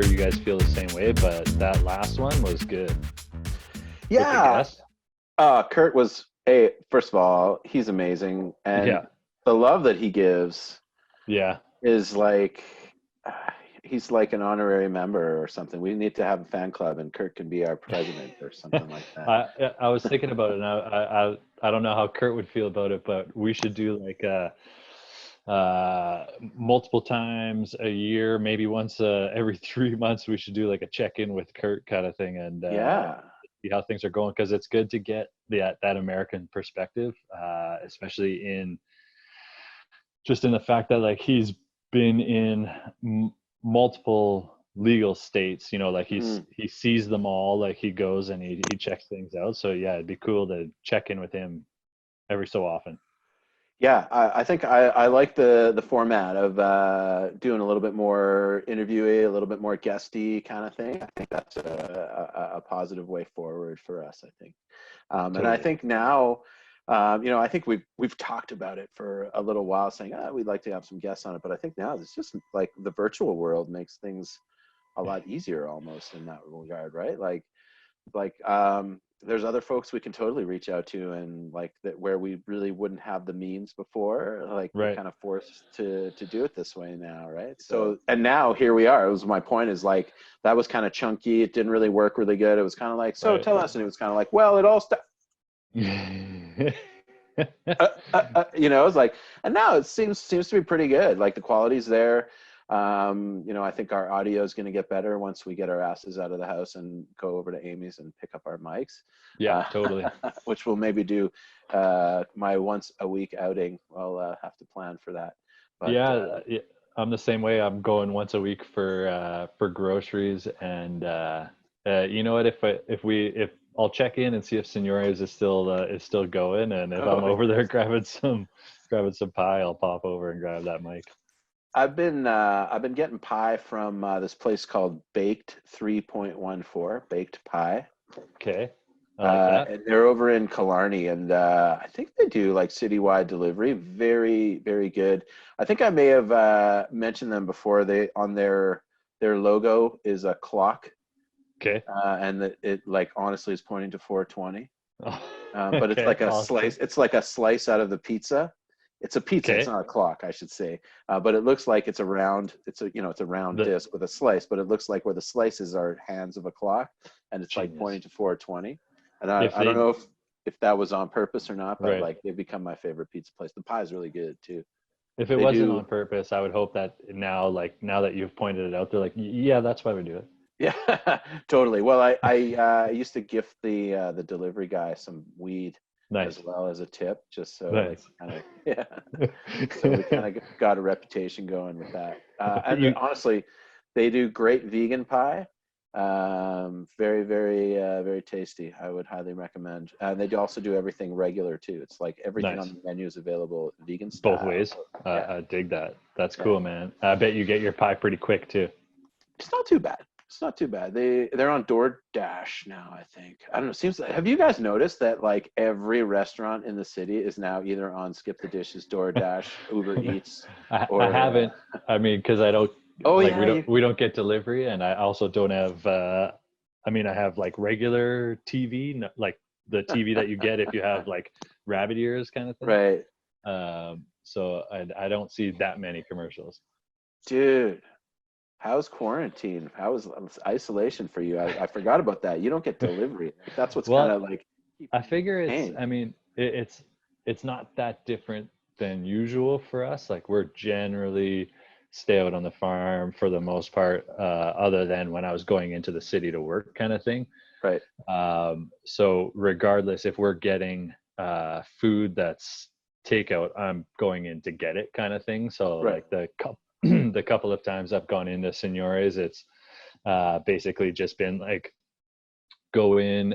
sure you guys feel the same way, but that last one was good. With the Yeah. guest. Kurt was first of all, he's amazing. And Yeah. the love that he gives Yeah. is like uh, he's like an honorary member or something. We need to have a fan club and Kurt can be our president or something like that. I was thinking about it, and I don't know how Kurt would feel about it, but we should do like multiple times a year, maybe once every 3 months. We should do like a check-in with Kurt kind of thing, and Yeah. see how things are going, because it's good to get that American perspective, especially in just in the fact that like he's been in multiple legal states, like Mm. he sees them all, like he goes and he checks things out. So yeah, it'd be cool to check in with him every so often. Yeah, I think I like the format of doing a little bit more interviewee, a little bit more guesty kind of thing. I think that's a positive way forward for us, I think. And I Totally. think now, I think we've talked about it for a little while, saying we'd like to have some guests on it. But I think now it's just like the virtual world makes things a lot easier almost in that regard, right? Like there's other folks we can totally reach out to, and like that where we really wouldn't have the means before, like we're Right. kind of forced to do it this way now, right? So and now here we are. It was my point is like that was kind of chunky, it didn't really work really good. It was kind of like, so Right. tell us, and it was kind of like, well, it all it's like, and now it seems to be pretty good. Like the quality's there. I think our audio is going to get better once we get our asses out of the house and go over to Amy's and pick up our mics. Yeah, totally. Which we'll maybe do my once a week outing. I'll have to plan for that. But Yeah, I'm the same way. I'm going once a week for groceries, and you know what? If I'll check in and see if Senores is still going, and if I'm over there grabbing some pie, I'll pop over and grab that mic. I've been getting pie from this place called Baked 3.14, Baked Pie. Okay, I like that. And they're over in Killarney, and I think they do like citywide delivery. Very, very good. I think I may have mentioned them before. They on their logo is a clock, Okay. and it like honestly is pointing to 420. Oh, But it's okay, like a awesome. slice. It's like a slice out of the pizza. It's a pizza. It's Okay. not a clock, I should say. But it looks like it's a round. It's a round The disc with a slice. But it looks like where the slices are hands of a clock, and it's like genius. pointing to 420. And If I don't they know if that was on purpose or not, but Right. like they've become my favorite pizza place. The pie is really good too. If it They wasn't do. on purpose, I would hope that now that you've pointed it out, they're like, yeah, that's why we do it. Yeah, totally. Well, I used to gift the delivery guy some weed as Nice. well as a tip, just so like Nice. kind of yeah. So we kind of got a reputation going with that. And You honestly, they do great vegan pie. Very, very, very tasty. I would highly recommend. And they do also do everything regular too. It's like everything on Nice. the menu is available vegan Both style. ways. Yeah, I dig that. That's yeah. cool, man. I bet you get your pie pretty quick too. It's not too bad. It's not too bad. They're on DoorDash now, I think. I don't know. Seems like, have you guys noticed that like every restaurant in the city is now either on Skip the Dishes, DoorDash, Uber Eats, I or haven't. I mean, because I don't oh like yeah, we don't get delivery, and I also don't have. I mean, I have like regular TV, like the TV that you get if you have like rabbit ears kind of thing. right, So I don't see that many commercials. dude. How's quarantine? How was isolation for you? I forgot about that. You don't get delivery. That's what's kind Well, of like I keeping you figure entertained. I mean, it's not that different than usual for us. Like we're generally stay out on the farm for the most part, other than when I was going into the city to work kind of thing. Right. So regardless if we're getting food that's takeout, I'm going in to get it kind of thing. So Right. like the couple of times I've gone into Senores, it's basically just been like go in,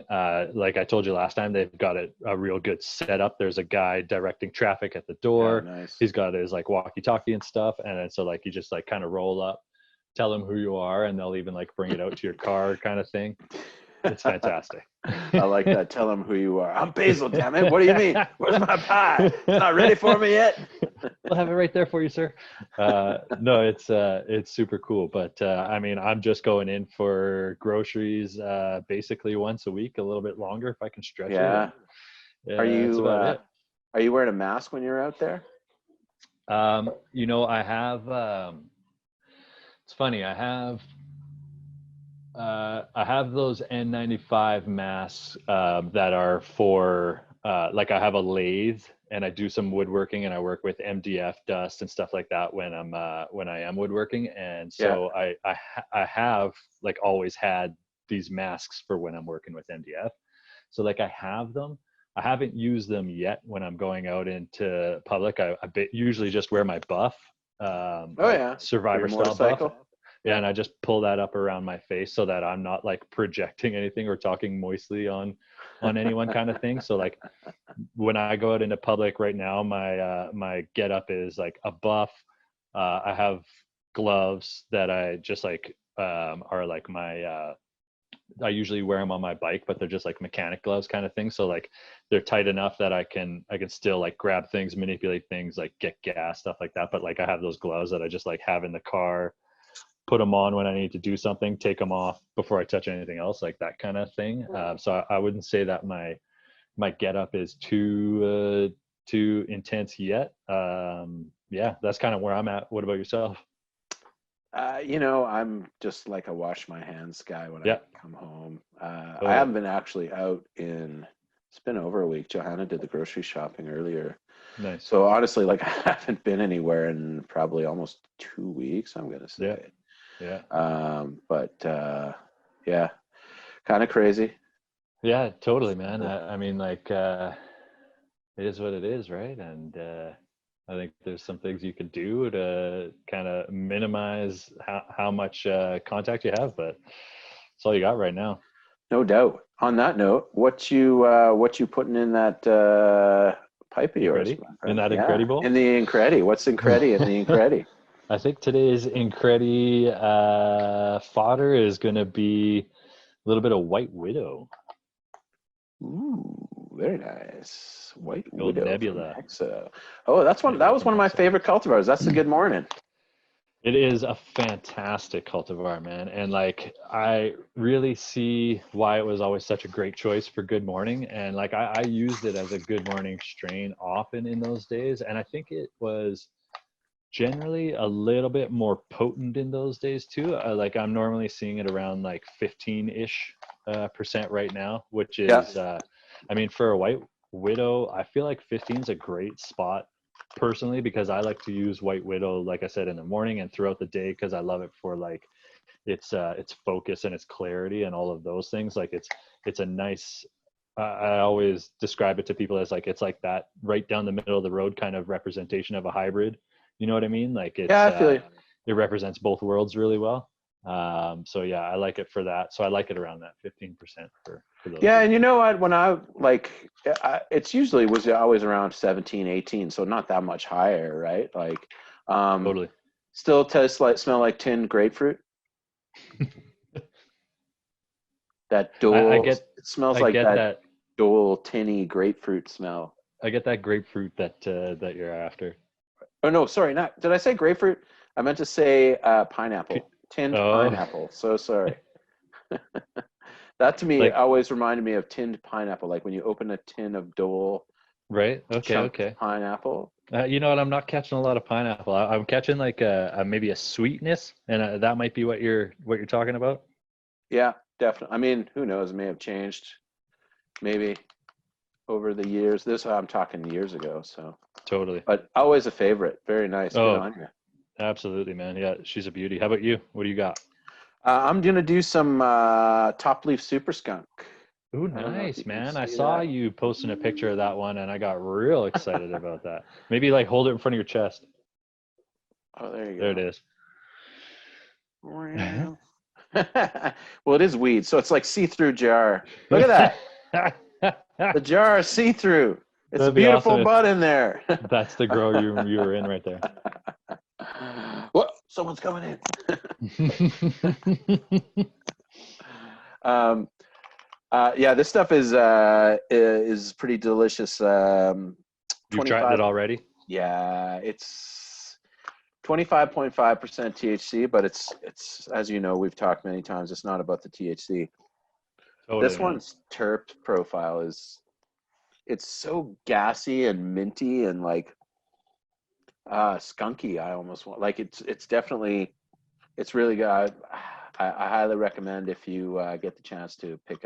like I told you last time, they've got a real good setup. There's a guy directing traffic at the Yeah. door. Nice. He's got his like walkie talkie and stuff, and then so like you just like kind of roll up, tell them who you are, and they'll even like bring it out to your car kind of thing. It's fantastic. I like that. Tell them who you are. I'm Basil, damn it. What do you mean? Where's my pie? It's not ready for me yet. We'll have it right there for you, sir. No, it's super cool. But I mean, I'm just going in for groceries basically once a week, a little bit longer if I can stretch it. Yeah. And that's about it. Are you wearing a mask when you're out there? I have. It's funny. I have those N95 masks that are for like I have a lathe and I do some woodworking and I work with MDF dust and stuff like that when I am woodworking, and Yeah. so I have like always had these masks for when I'm working with MDF. So like I have them. I haven't used them yet when I'm going out into public. I usually just wear my buff, Oh like yeah. For your survivor style buff. motorcycle? Yeah, Yeah. and I just pull that up around my face so that I'm not like projecting anything or talking moistly on anyone kind of thing. So like when I go out into public right now, my get up is like a buff. I have gloves that I just like are like my I usually wear them on my bike, but they're just like mechanic gloves kind of thing. So like they're tight enough that I can still like grab things, manipulate things, like get gas, stuff like that. But like I have those gloves that I just like have in the car, put them on when I need to do something, take them off before I touch anything else, like that kind of thing. So I wouldn't say that my get up is too intense yet. Yeah, that's kind of where I'm at. What about yourself? I'm just like a wash my hands guy when I Yeah. come home. I Totally. haven't been actually out it's been over a week. Johanna did the grocery shopping earlier. Nice. So honestly, like I haven't been anywhere in probably almost 2 weeks, I'm gonna Yeah. say. Yeah. But yeah, kind of crazy. Yeah, totally, man. I mean, like, it is what it is, right? And I think there's some things you could do to kind of minimize how much contact you have, but that's all you got right now. No doubt. On that note, what you putting in that pipe of yours, Incredi? my Isn't friend? that Yeah, in incredible? the Incredi. What's Incredi in the Incredi? I think today's Incredi fodder is going to be a little bit of White Widow, Ooh, very nice. White the old Widow from Nebula. Hexa. Oh, that Nebula was from one of my Hexa. favorite cultivars. That's a good morning. It is a fantastic cultivar, man. And like, I really see why it was always such a great choice for Good Morning. And like, I used it as a Good Morning strain often in those days. And I think it was generally a little bit more potent in those days too. Like, I'm normally seeing it around like 15-ish percent right now, which Yeah. is, I mean, for a White Widow, I feel like 15 is a great spot personally, because I like to use White Widow, like I said, in the morning and throughout the day, because I love it for like its focus and its clarity and all of those things. Like it's a nice. I always describe it to people as like it's like that right down the middle of the road kind of representation of a hybrid. You know what I mean? Like Yeah, I feel you. it represents both worlds really well. So yeah, I like it for that. So I like it around that 15% for those Yeah, and you reasons. know what? When I like, it's usually was always around 17, 18, so not that much higher, right? Like, um, Totally. still tastes like smell like tinned grapefruit. That I dual, get it smells I like get that that dual tinny grapefruit smell. I get that grapefruit that you're after. Oh no, sorry, not. Did I say grapefruit? I meant to say pineapple, tinned Oh, pineapple. So sorry. That to me like always reminded me of tinned pineapple, like when you open a tin of Dole right? Okay, chunked okay. pineapple. You know what? I'm not catching a lot of pineapple. I'm catching like maybe a sweetness, and that might be what you're talking about. Yeah, definitely. I mean, who knows? It may have changed maybe over the years. This I'm talking years ago. So, Totally. but always a favorite. Very nice. Good Oh, on you. absolutely, man. Yeah, she's a beauty. How about you? What do you got? I'm gonna do some top leaf super skunk. Ooh, I don't know if nice, you can man. I see saw that. you posting a picture of that one, and I got real excited about that. Maybe like hold it in front of your chest. Oh, there There it you is. go. Well, it is weed, so it's like see-through jar. Look at that. The jar is see-through. It's a That'd be awesome beautiful if bud in there. that's the grow you were in right there. What? Someone's coming in. um, yeah, this stuff is pretty delicious. You've tried 25. it already? Yeah, it's 25.5% THC, but it's as you know, we've talked many times, it's not about the THC. Totally, This man. one's terp profile is it's so gassy and minty and like skunky. I almost want like it's definitely it's really good. I highly recommend if you get the chance to pick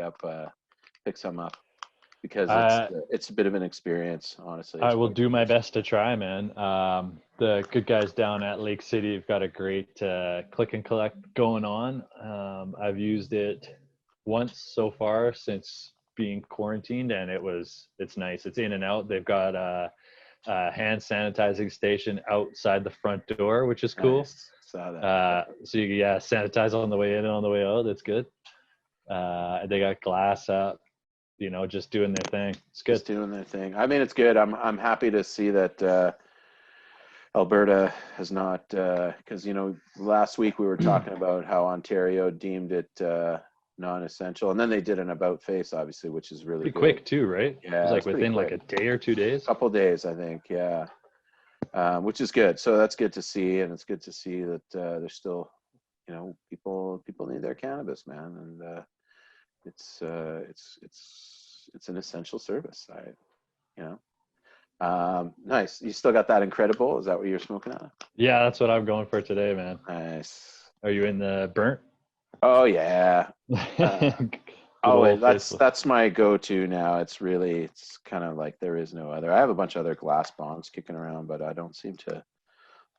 some up because I it's a bit of an experience. Honestly, I it's will quite do my delicious. best to try, man. The good guys down at Lake City have got a great click and collect going on. I've used it once so far since being quarantined, and it's nice. It's in and out. They've got a hand sanitizing station outside the front door, which is cool. Nice, saw that. Yep. So you can, yeah, sanitize on the way in and on the way out. That's good. They got glass up, just doing their thing. It's good. Just doing their thing. I mean, it's good. I'm happy to see that Alberta has not because last week we were talking about how Ontario deemed it non-essential, and then they did an about face, obviously, which is really Pretty good. quick too, right? It was Yeah, like it's pretty within like quick. a day or 2 days. Couple days, I think. Yeah, which is good. So that's good to see, and it's good to see that there's still, people need their cannabis, man, and it's an essential service. You know. Nice. You still got that incredible? Is that what you're smoking on? Yeah, that's what I'm going for today, man. Nice. Are you in the burnt? Oh yeah. Uh, Good Always. old That's faithful. that's my go-to now. It's kind of like there is no other. I have a bunch of other glass bombs kicking around, but I don't seem to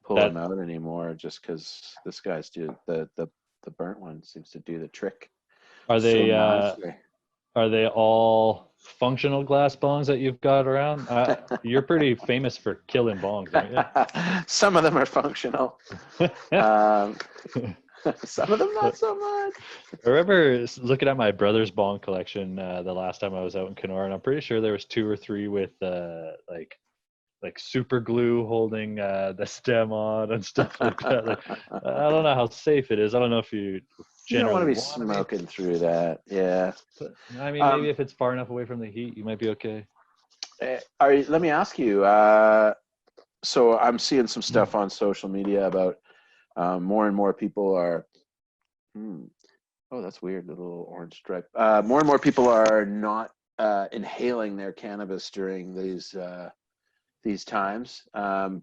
pull them That out anymore just because this guy's the burnt one seems to do the trick are so they nicely. are they all functional glass bongs that you've got around? You're pretty famous for killing bongs, Some of them are functional. aren't Um, some of them you? not so much. I remember looking at my brother's bong collection the last time I was out in Kenora, and I'm pretty sure there was two or three with like super glue holding the stem on and stuff like that. Like, I don't know how safe it is. I don't know if you You don't want to generally be want to be, smoking through that. Yeah. but I mean, maybe Um, if it's far enough away from the heat, you might be okay. let me ask you. So I'm seeing some stuff on social media about more and more people are. Hmm, oh, that's weird. The little orange stripe. More and more people are not inhaling their cannabis during these times.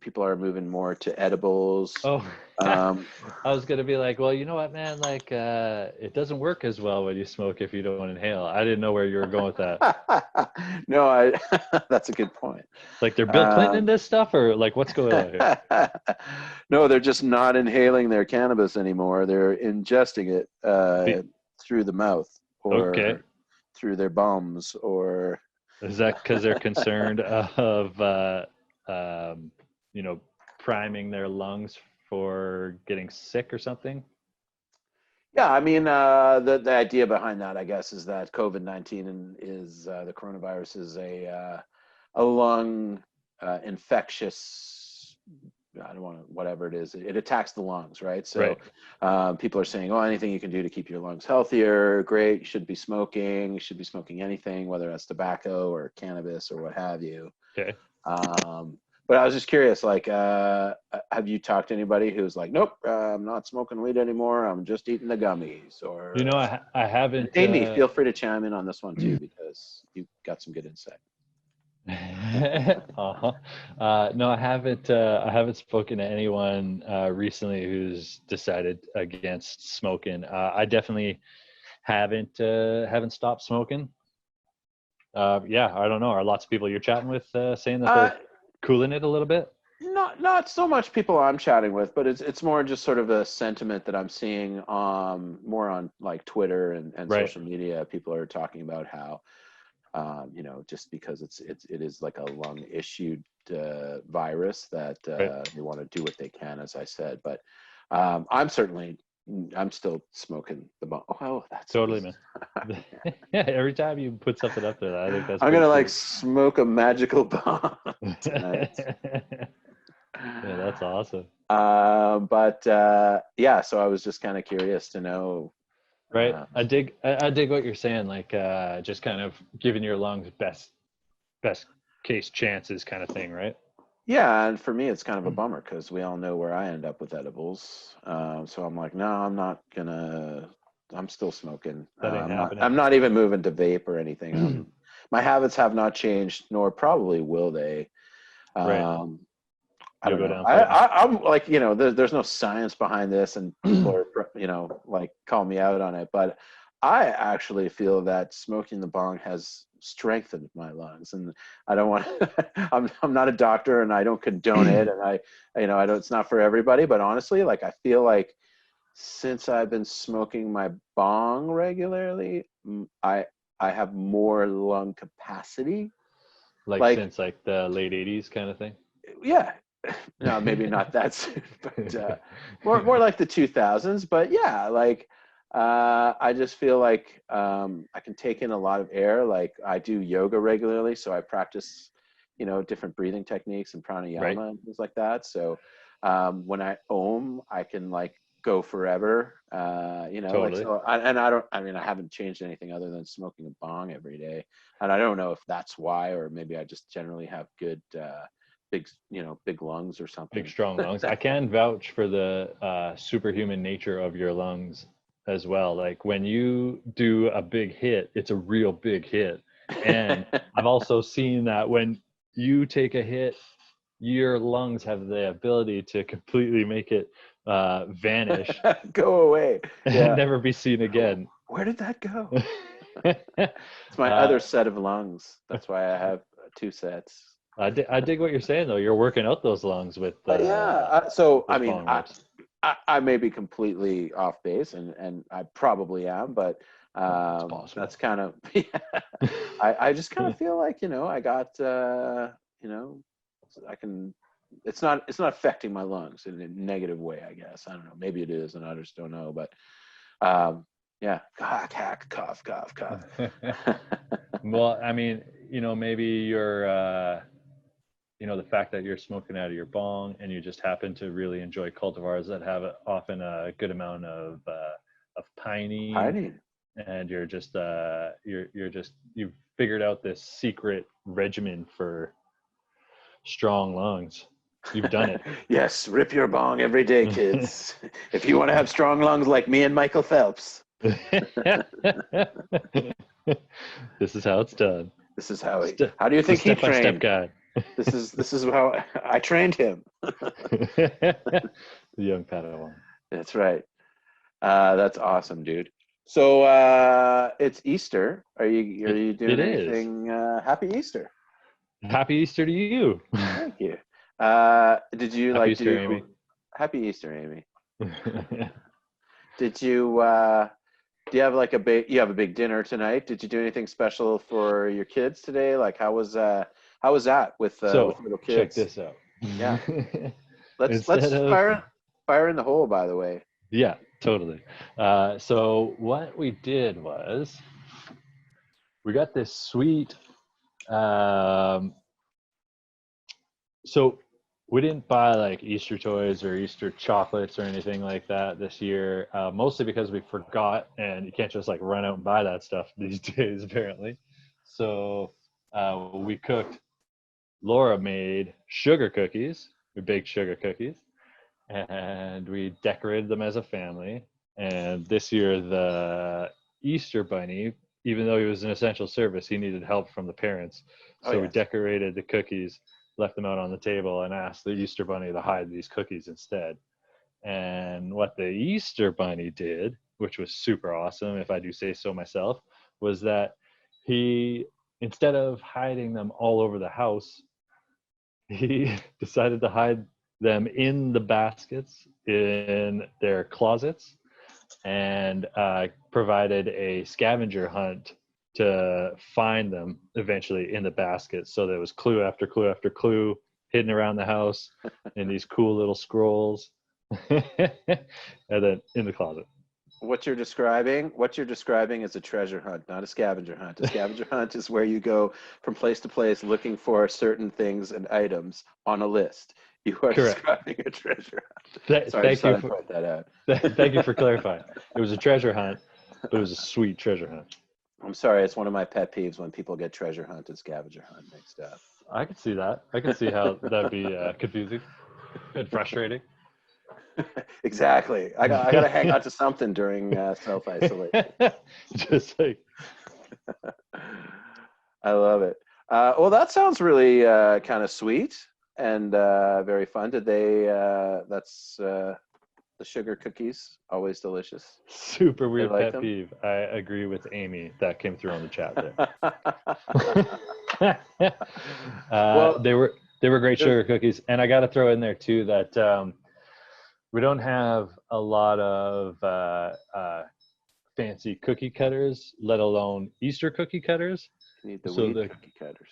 People are moving more to edibles. Oh, Um, I was gonna be like, well, you know what, man? Like, it doesn't work as well when you smoke if you don't inhale. I didn't know where you were going with that. no, that's a good point. Like, they're Bill Clinton in Um, this stuff, or like, what's going on here? no, they're just not inhaling their cannabis anymore. They're ingesting it Be- through the mouth okay. or through their bums or Is that because they're concerned of, um, you know, priming their lungs for getting sick or something? yeah, I mean, the idea behind that, I guess, is that COVID-19 is the coronavirus is a lung infectious. I don't want to, whatever it is, it attacks the lungs, right? Right. So people are saying, oh, anything you can do to keep your lungs healthier, great. You should be smoking. You should be smoking anything, whether that's tobacco or cannabis or what have you. Okay. But I was just curious, like, have you talked to anybody who's like, nope, I'm not smoking weed anymore. I'm just eating the gummies. You Or know, I and haven't. Amy, feel free to chime in on this one too because you've got some good insight. uh-huh. No, I haven't. I haven't spoken to anyone recently who's decided against smoking. I definitely haven't stopped smoking. Yeah, I don't know. Are lots of people you're chatting with saying that Uh, they're cooling it a little bit? not so much people I'm chatting with, but it's more just sort of a sentiment that I'm seeing more on like Twitter and Right. social media. People are talking about how just because it is like a lung issued virus that Right. they want to do what they can, as I said. But I'm still smoking the bong. Oh, that's Totally, this. man. Yeah, every time you put something up there, I think that's I'm pretty gonna like sweet. smoke a magical bomb tonight. Yeah, that's awesome. But yeah, so I was just kind of curious to know. Right. Uh, I dig what you're saying, like just kind of giving your lungs best case chances kind of thing, right? Yeah, and for me, it's kind of a Mm. bummer because we all know where I end up with edibles. So I'm like, no, I'm not gonna. I'm still smoking. That ain't I'm not. happening. I'm not even moving to vape or anything. My habits have not changed, nor probably will they. Right. Um, I You'll don't go know. down fighting. I'm like, there's no science behind this, and people are, like call me out on it. But I actually feel that smoking the bong has strengthened my lungs, and I don't want. I'm not a doctor, and I don't condone it, and I don't. It's not for everybody, but honestly, like I feel like since I've been smoking my bong regularly, I have more lung capacity. Like Like, since like the late 80s kind of thing. yeah, no, maybe not that soon, but more like the 2000s. But yeah, like I just feel like I can take in a lot of air. Like I do yoga regularly, so I practice, different breathing techniques and Right. pranayama and things like that. So when I om, I can like go forever. Like Totally. so. And I don't. I mean, I haven't changed anything other than smoking a bong every day, and I don't know if that's why, or maybe I just generally have good. Big lungs or Big something. strong lungs. I can vouch for the superhuman nature of your lungs as well. Like when you do a big hit, it's a real big hit. And I've also seen that when you take a hit, your lungs have the ability to completely make it vanish Go away. and Yeah. never be seen again. Where did that go? It's my uh, other set of lungs. That's why I have two sets. I dig what you're saying though. You're working out those lungs Yeah. So I with mean, bong I, rips. I I may be completely off base, and I probably am, but It's possible. that's kind of yeah. I just kind of feel like I got you know I can. It's not affecting my lungs in a negative way. I guess I don't know. Maybe it is, and I just don't know. But yeah, cough. Well, I mean, maybe you're, the fact that you're smoking out of your bong and you just happen to really enjoy cultivars that have often a good amount of pinene, Hiding. and you've figured out this secret regimen for strong lungs. You've done it. Yes, rip your bong every day, kids. If you want to have strong lungs like me and Michael Phelps, This is how it's done. this is how he. Step, How do you it's a think he step-by-step trained? guide. This is how I trained him. The young Padawan. That's right. That's awesome, dude. So it's Easter. Are you It doing is. anything? Happy Easter. Happy Easter to you. Thank you. Did you Happy like Easter, do Amy. Happy Easter, Amy? Did you have like you have a big dinner tonight? Did you do anything special for your kids today? Like how was that with So little check kids? this out. Yeah. Let's Instead let's of fire in the hole, by the way. Yeah, totally. So what we did was we got this sweet. Um, so we didn't buy like Easter toys or Easter chocolates or anything like that this year, mostly because we forgot, and you can't just like run out and buy that stuff these days, apparently. So we cooked. Laura made sugar cookies. We baked sugar cookies, and we decorated them as a family. And this year, the Easter Bunny, even though he was an essential service, he needed help from the parents. Oh So we yes. decorated the cookies, left them out on the table, and asked the Easter Bunny to hide these cookies instead. And what the Easter Bunny did, which was super awesome, if I do say so myself, was that he, instead of hiding them all over the house, he decided to hide them in the baskets in their closets, and provided a scavenger hunt to find them eventually in the basket. So there was clue after clue after clue hidden around the house in these cool little scrolls, and then in the closet. What you're describing is a treasure hunt, not a scavenger hunt. A scavenger hunt is where you go from place to place looking for certain things and items on a list. You are Correct. describing a treasure hunt. Sorry, I just Thank thought you I'd for point that out. thank you for clarifying. It was a treasure hunt, but it was a sweet treasure hunt. I'm sorry, it's one of my pet peeves when people get treasure hunt and scavenger hunt mixed up. I could see that. I could see how that'd be confusing and frustrating. Exactly. I got to hang out to something during self isolation. Just like I love it. Well, that sounds really kind of sweet and very fun. Did they? That's the sugar cookies, always delicious. super They weird like pet them. peeve. I agree with Amy that came through on the chat there. Well, They were great good. sugar cookies, and I got to throw in there too that we don't have a lot of fancy cookie cutters, let alone Easter cookie cutters. You need the So weed cookie cutters.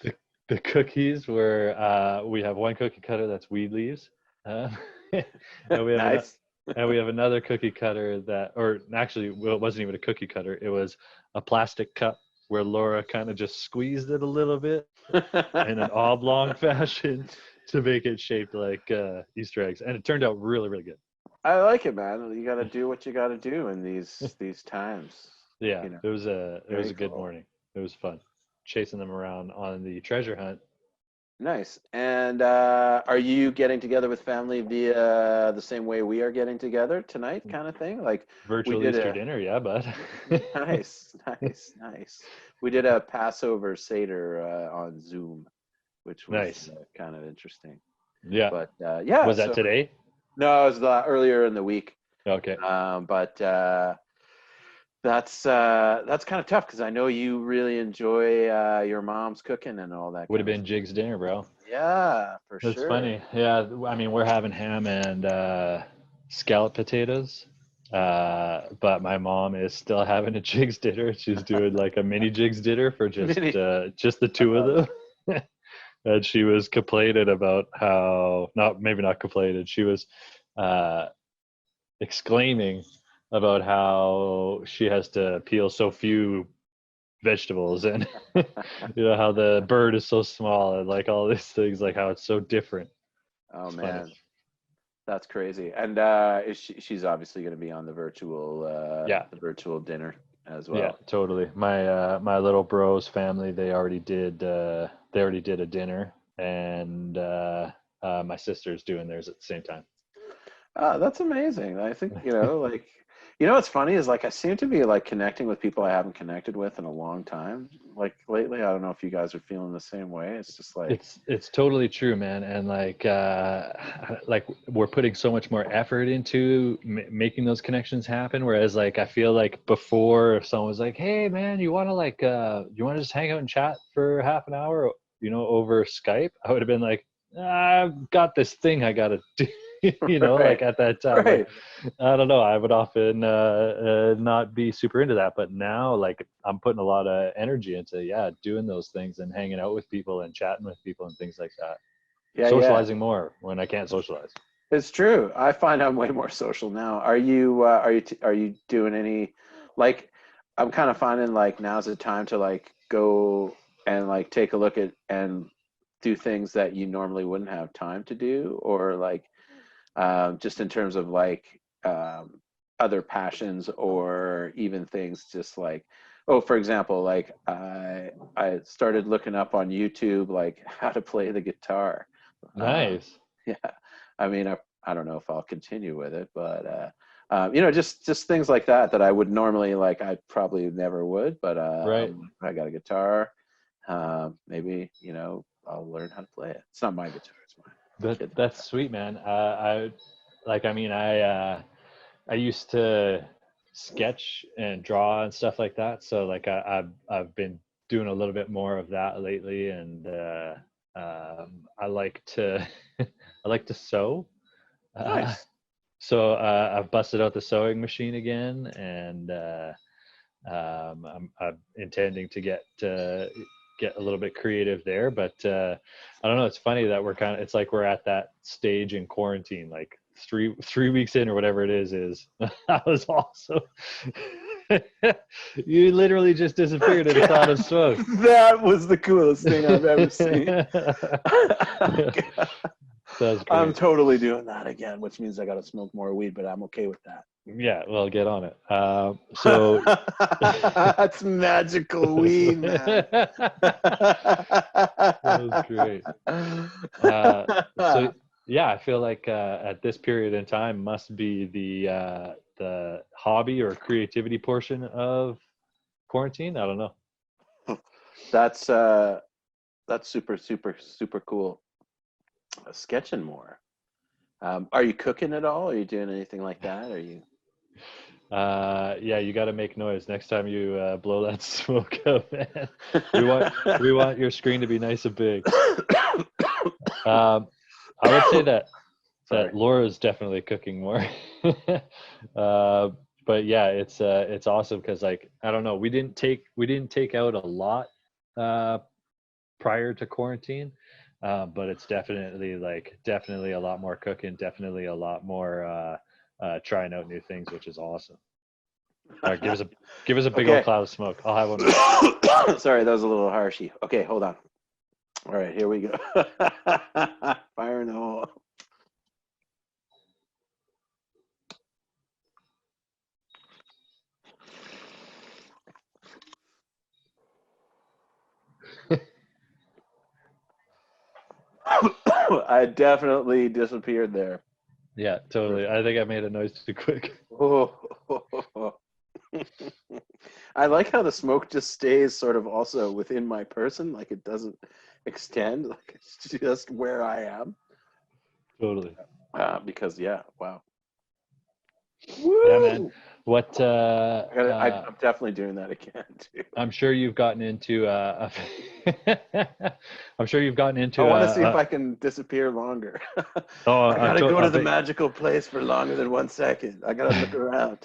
the cookies were we have one cookie cutter that's weed leaves, uh, and we have Nice. and we have another cookie cutter that, or actually, well, it wasn't even a cookie cutter. It was a plastic cup where Laura kind of just squeezed it a little bit in an oblong fashion to make it shaped like Easter eggs, and it turned out really, really good. I like it, man. You got to do what you got to do in these times. Yeah, You know, it was very a good cool. morning. It was fun chasing them around on the treasure hunt. Nice. And are you getting together with family via the same way we are getting together tonight, kind of thing? Like we Virtual did Easter a dinner, yeah, bud. nice, nice, nice. We did a Passover Seder on Zoom, which was Nice. kind of interesting. Yeah. But yeah, Was that so today? no, it was earlier in the week. Okay. But that's kind of tough because I know you really enjoy your mom's cooking and all that Would have kind of been stuff. Jig's dinner, bro. Yeah, for That's sure. funny. Yeah, I mean, we're having ham and scallop potatoes. But my mom is still having a Jig's dinner. She's doing like a mini Jig's dinner for Mini. just the I two of love it. them. And she was complaining about how, not maybe not complaining, she was uh, exclaiming about how she has to peel so few vegetables, and how the bird is so small, and like all these things, like how it's so different. Oh It's funny. man, that's crazy. And she's obviously going to be on Yeah, the virtual dinner as yeah, well. totally. My little bro's family, they already did a dinner, and my sister's doing theirs at the same time. Oh, that's amazing. I think, like, what's funny is like I seem to be like connecting with people I haven't connected with in a long time. Like lately, I don't know if you guys are feeling the same way. It's just like, It's totally true, man, and like we're putting so much more effort into making those connections happen. Whereas like I feel like before, if someone was like, "Hey, man, you want to just hang out and chat for half an hour, over Skype," I would have been like, "I've got this thing I gotta do." right, Like at that time, like right. I don't know. I would often not be super into that, but now like I'm putting a lot of energy into doing those things and hanging out with people and chatting with people and things like that. Yeah, yeah. Socializing more when I can't socialize. It's true. I find I'm way more social now. Are you doing any like I'm kind of finding like now's the time to like go and like take a look at and do things that you normally wouldn't have time to do or like just in terms of like other passions or even things just like oh for example like I started looking up on YouTube like how to play the guitar. Nice. Yeah, I mean, I don't know if I'll continue with it, but just things like that I would normally like. I probably never would, but Right. I got a guitar. Maybe I'll learn how to play it. It's not my guitar; it's my kid's That's guitar. sweet, man. I mean, I used to sketch and draw and stuff like that. So like I've been doing a little bit more of that lately, and I like to I like to sew. Uh, Nice. so I've busted out the sewing machine again, and I'm intending to get a little bit creative there. But I don't know. It's funny that it's like we're at that stage in quarantine, like three weeks in or whatever it is. I was also. You literally just disappeared in a cloud of smoke. That was the coolest thing I've ever seen. Sounds I'm great. totally doing that again, which means I got to smoke more weed, but I'm okay with that. Yeah, well, get on it. So That's magical weed, man. that was great. Uh, so yeah, I feel like at this period in time must be the hobby or creativity portion of quarantine. I don't know. that's that's super, super, super cool. Sketching more. Are you cooking at all? Are you doing anything like that? Are you? Yeah, you got to make noise next time you blow that smoke out, man. We want your screen to be nice and big. I would say that Sorry. Laura's definitely cooking more. uh, but yeah, it's awesome because like I don't know, we didn't take out a lot uh, prior to quarantine, but it's definitely a lot more cooking, definitely a lot more trying out new things, which is awesome. All right, give us a big old Okay. cloud of smoke. I'll have one ready. Sorry, that was a little harshy. Okay, hold on. All right, here we go. Fire in the hole. I definitely disappeared there. Yeah, totally. I think I made a noise too quick. Oh. I like how the smoke just stays sort of also within my person, like it doesn't extend, like it's just where I am. Totally. Because yeah, wow. Yeah, man. Woo! What I'm definitely doing that again too. I'm sure you've gotten into I'm sure you've gotten I into want to see if I can disappear longer. oh I gotta go I to the bet magical place for longer than 1 second. I gotta look around.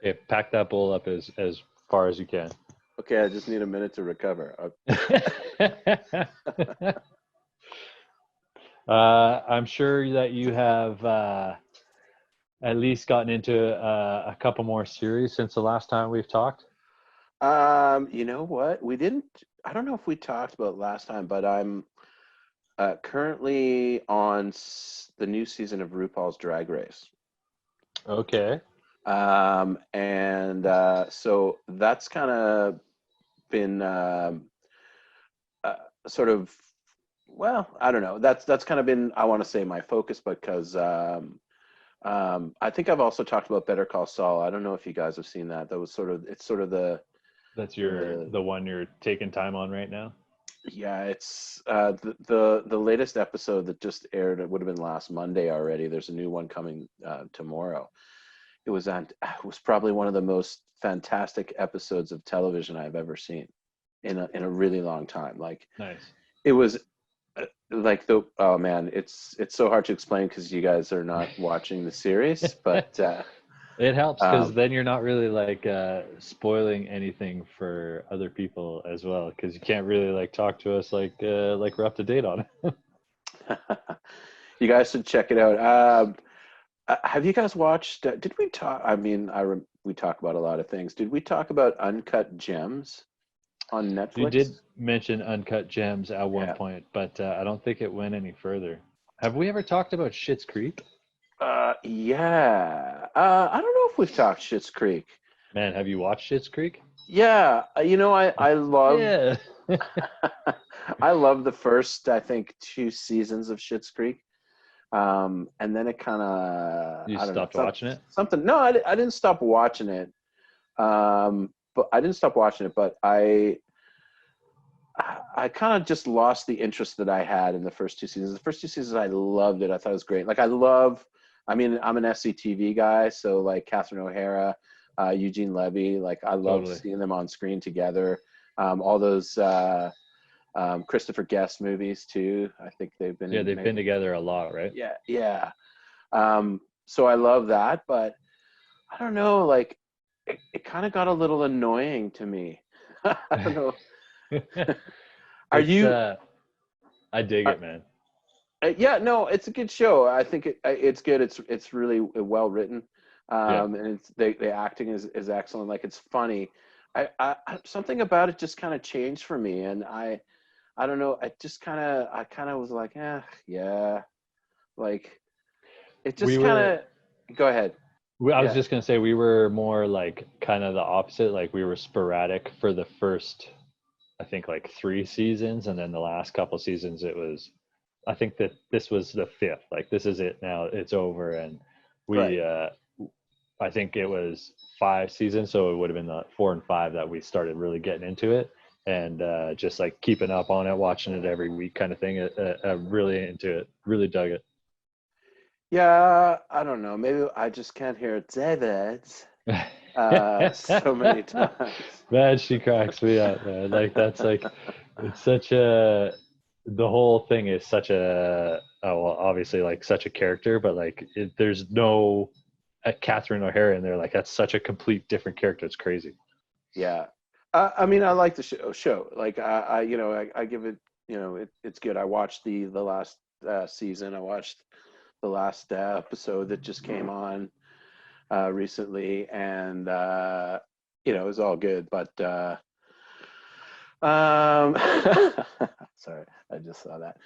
okay, pack that bowl up as far as you can. Okay, I just need a minute to recover. I'm sure that you have at least gotten into a couple more series since the last time we've talked. You know what? We didn't. I don't know if we talked about last time, but I'm currently on the new season of RuPaul's Drag Race. Okay. And so that's kind of been uh, sort of, well, I don't know. That's kind of been, I want to say, my focus because I think I've also talked about Better Call Saul. I don't know if you guys have seen that. That was sort of, it's sort of That's the the one you're taking time on right now. yeah, it's the latest episode that just aired. It would have been last Monday already. There's a new one coming tomorrow. It was probably one of the most fantastic episodes of television I've ever seen in a really long time. Like Nice. it was like the oh man, it's so hard to explain because you guys are not watching the series, but It helps because um, then you're not really like spoiling anything for other people as well because you can't really like talk to us like we're up to date on it. you guys should check it out. Have you guys watched? Did we talk? I mean, we talk about a lot of things. Did we talk about Uncut Gems on You did Netflix? mention Uncut Gems at one Yeah. point, but I don't think it went any further. Have we ever talked about Schitt's Creek? Yeah. I don't know if we've talked Schitt's Creek. Man, have you watched Schitt's Creek? Yeah. You know, I love Yeah. I love the first I think 2 seasons of Schitt's Creek. And then it kind of You I don't know stopped watching it? something. No, I didn't stop watching it. But I didn't stop watching it. But I kind of just lost the interest that I had in the first 2 seasons. The first 2 seasons, I loved it. I thought it was great. Like I mean, I'm an SCTV guy, so like Catherine O'Hara, Eugene Levy, like I love Totally. seeing them on screen together. All those Christopher Guest movies too. I think they've been Yeah, in they've been many. together a lot, right? Yeah, yeah. So I love that, but I don't know, like it kind of got a little annoying to me. I don't know. Are It's you? I dig Uh, it, man. yeah, no, it's a good show. I think it's good. It's really well written, Yeah. and the acting is excellent. Like it's funny. Something about it just kind of changed for me, and I don't know. I kind of was like, yeah. Like it We just kind were of. Go ahead. I was Yeah. just gonna say we were more like kind of the opposite. Like we were sporadic for the first, I think like 3 seasons, and then the last couple seasons it was. I think that this was the fifth. Like this is it now. It's over, and Right. we. I think it was 5 seasons, so it would have been the 4 and 5 that we started really getting into it, and just like keeping up on it, watching it every week, kind of thing. Really into it. Really dug it. Yeah, I don't know. Maybe I just can't hear David so many times. Man, she cracks me up, man. Like that's like it's such a the whole thing is such a well, obviously like such a character, but like there's no Catherine O'Hara in there. Like that's such a complete different character. It's crazy. Yeah. I mean, I like the show. Like, I give it, it's good. I watched the last season. I watched the last episode that just came on recently, and it was all good. But um, sorry, I just saw that.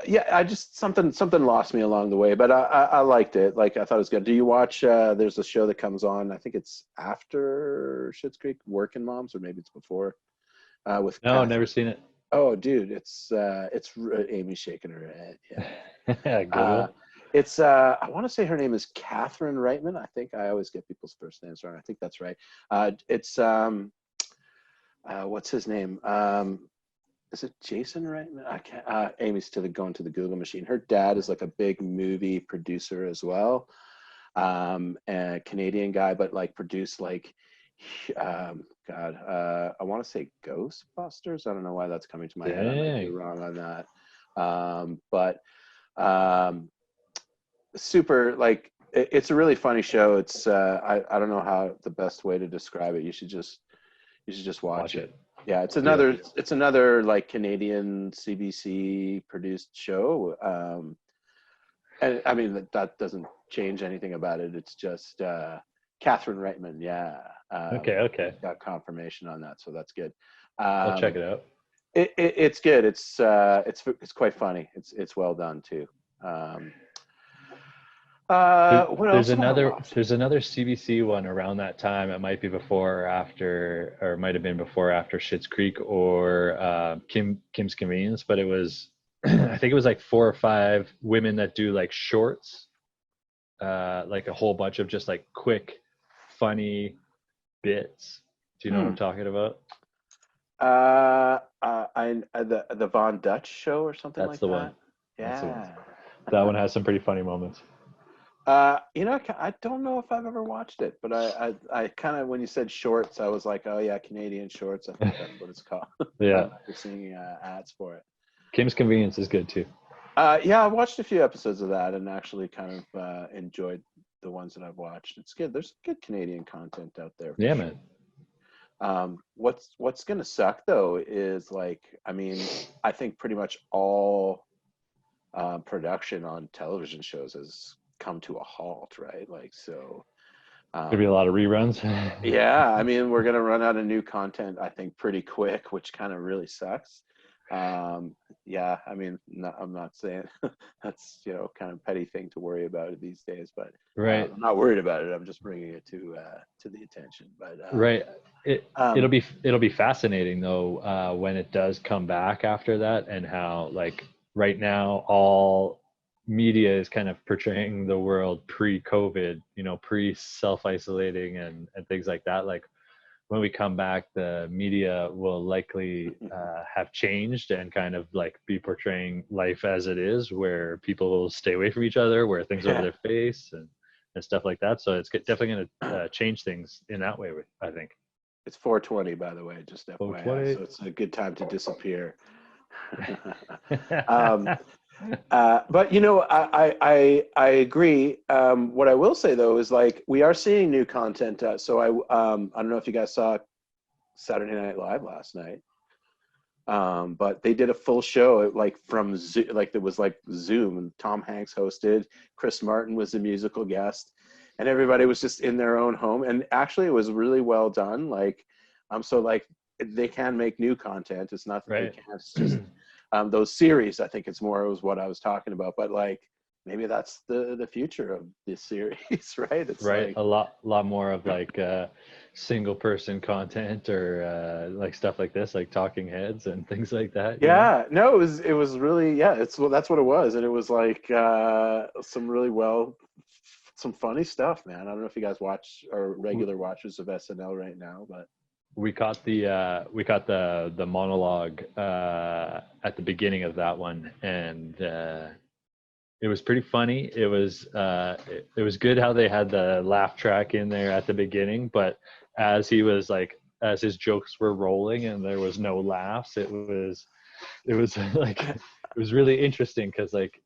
Yeah, I just something lost me along the way, but I liked it. Like I thought it was good. Do you watch? There's a show that comes on. I think it's after Schitt's Creek, Working Moms, or maybe it's before. With No, Catherine. never seen it. Oh, dude, Amy shaking her head. Yeah. Good Uh, one. it's I want to say her name is Catherine Reitman. I think I always get people's first names wrong. I think that's right. It's what's his name? Is it Jason Reitman? I can't. Amy's going to the Google machine. Her dad is like a big movie producer as well, a Canadian guy, but like produced like, God, I want to say Ghostbusters. I don't know why that's coming to my head. I might be Dang. wrong on that. But um, super like it's a really funny show. It's I don't know how the best way to describe it. You should just watch Watch it. it. Yeah, it's Yeah. another like Canadian CBC produced show. And I mean that doesn't change anything about it. It's just Catherine Reitman. Yeah, Okay. Okay. got confirmation on that, so that's good. I'll check Um, it out. it's good. It's quite funny. It's well done too. Um, what else have I watched? There's another CBC one around that time. It might be before or after, or it might have been before or after Schitt's Creek or Kim's Convenience, but it was I think it was like 4 or 5 women that do like shorts, like a whole bunch of just like quick, funny bits. Do you know what Hmm. I'm talking about? The Von Dutch show or something That's like the one. that. That's the one. Yeah. That one has some pretty funny moments. I don't know if I've ever watched it, but I kind of, when you said shorts, I was like, oh yeah, Canadian shorts. I think that's what it's called. I Yeah. remember seeing ads for it. Kim's Convenience is good too. Yeah, I watched a few episodes of that and actually kind of enjoyed the ones that I've watched. It's good. There's good Canadian content out there for Yeah, sure. man. What's gonna suck though is like, I mean, I think pretty much all production on television shows has come to a halt, right? Like so. Gonna be a Um, lot of reruns. Yeah, I mean, we're gonna run out of new content, I think, pretty quick, which kind of really sucks. Yeah, I mean, I'm not saying that's kind of petty thing to worry about these days, but Right. I'm not worried about it. I'm just bringing it to the attention. But Right. um, It'll be fascinating though when it does come back after that, and how like right now all media is kind of portraying the world pre-COVID, pre self-isolating and things like that. Like when we come back, the media will likely have changed and kind of like be portraying life as it is, where people will stay away from each other, wear things over yeah, their face, and stuff like that. So it's definitely going to change things in that way, I think. it's 420, by the way, just Oh, FYI, 20. so it's a good time to disappear. um, but I agree. What I will say though is like we are seeing new content. So I don't know if you guys saw Saturday Night Live last night, but they did a full show like from Zoom, like it was like Zoom, and Tom Hanks hosted. Chris Martin was a musical guest, and everybody was just in their own home. And actually, it was really well done. Like, so like they can make new content. It's not that they Right. can't. It's just those series. I think it's more was what I was talking about, but like maybe that's the future of this series, right? It's Right, like, a lot more of like single person content or like stuff like this, like talking heads and things like that, you know. yeah, no, it was really, yeah, it's, well, that's what it was, and it was like some really some funny stuff, man. I don't know if you guys watch or regular watchers of SNL right now, but We caught the monologue at the beginning of that one, and it was pretty funny. It was good how they had the laugh track in there at the beginning, but as his jokes were rolling and there was no laughs, it was like it was really interesting because like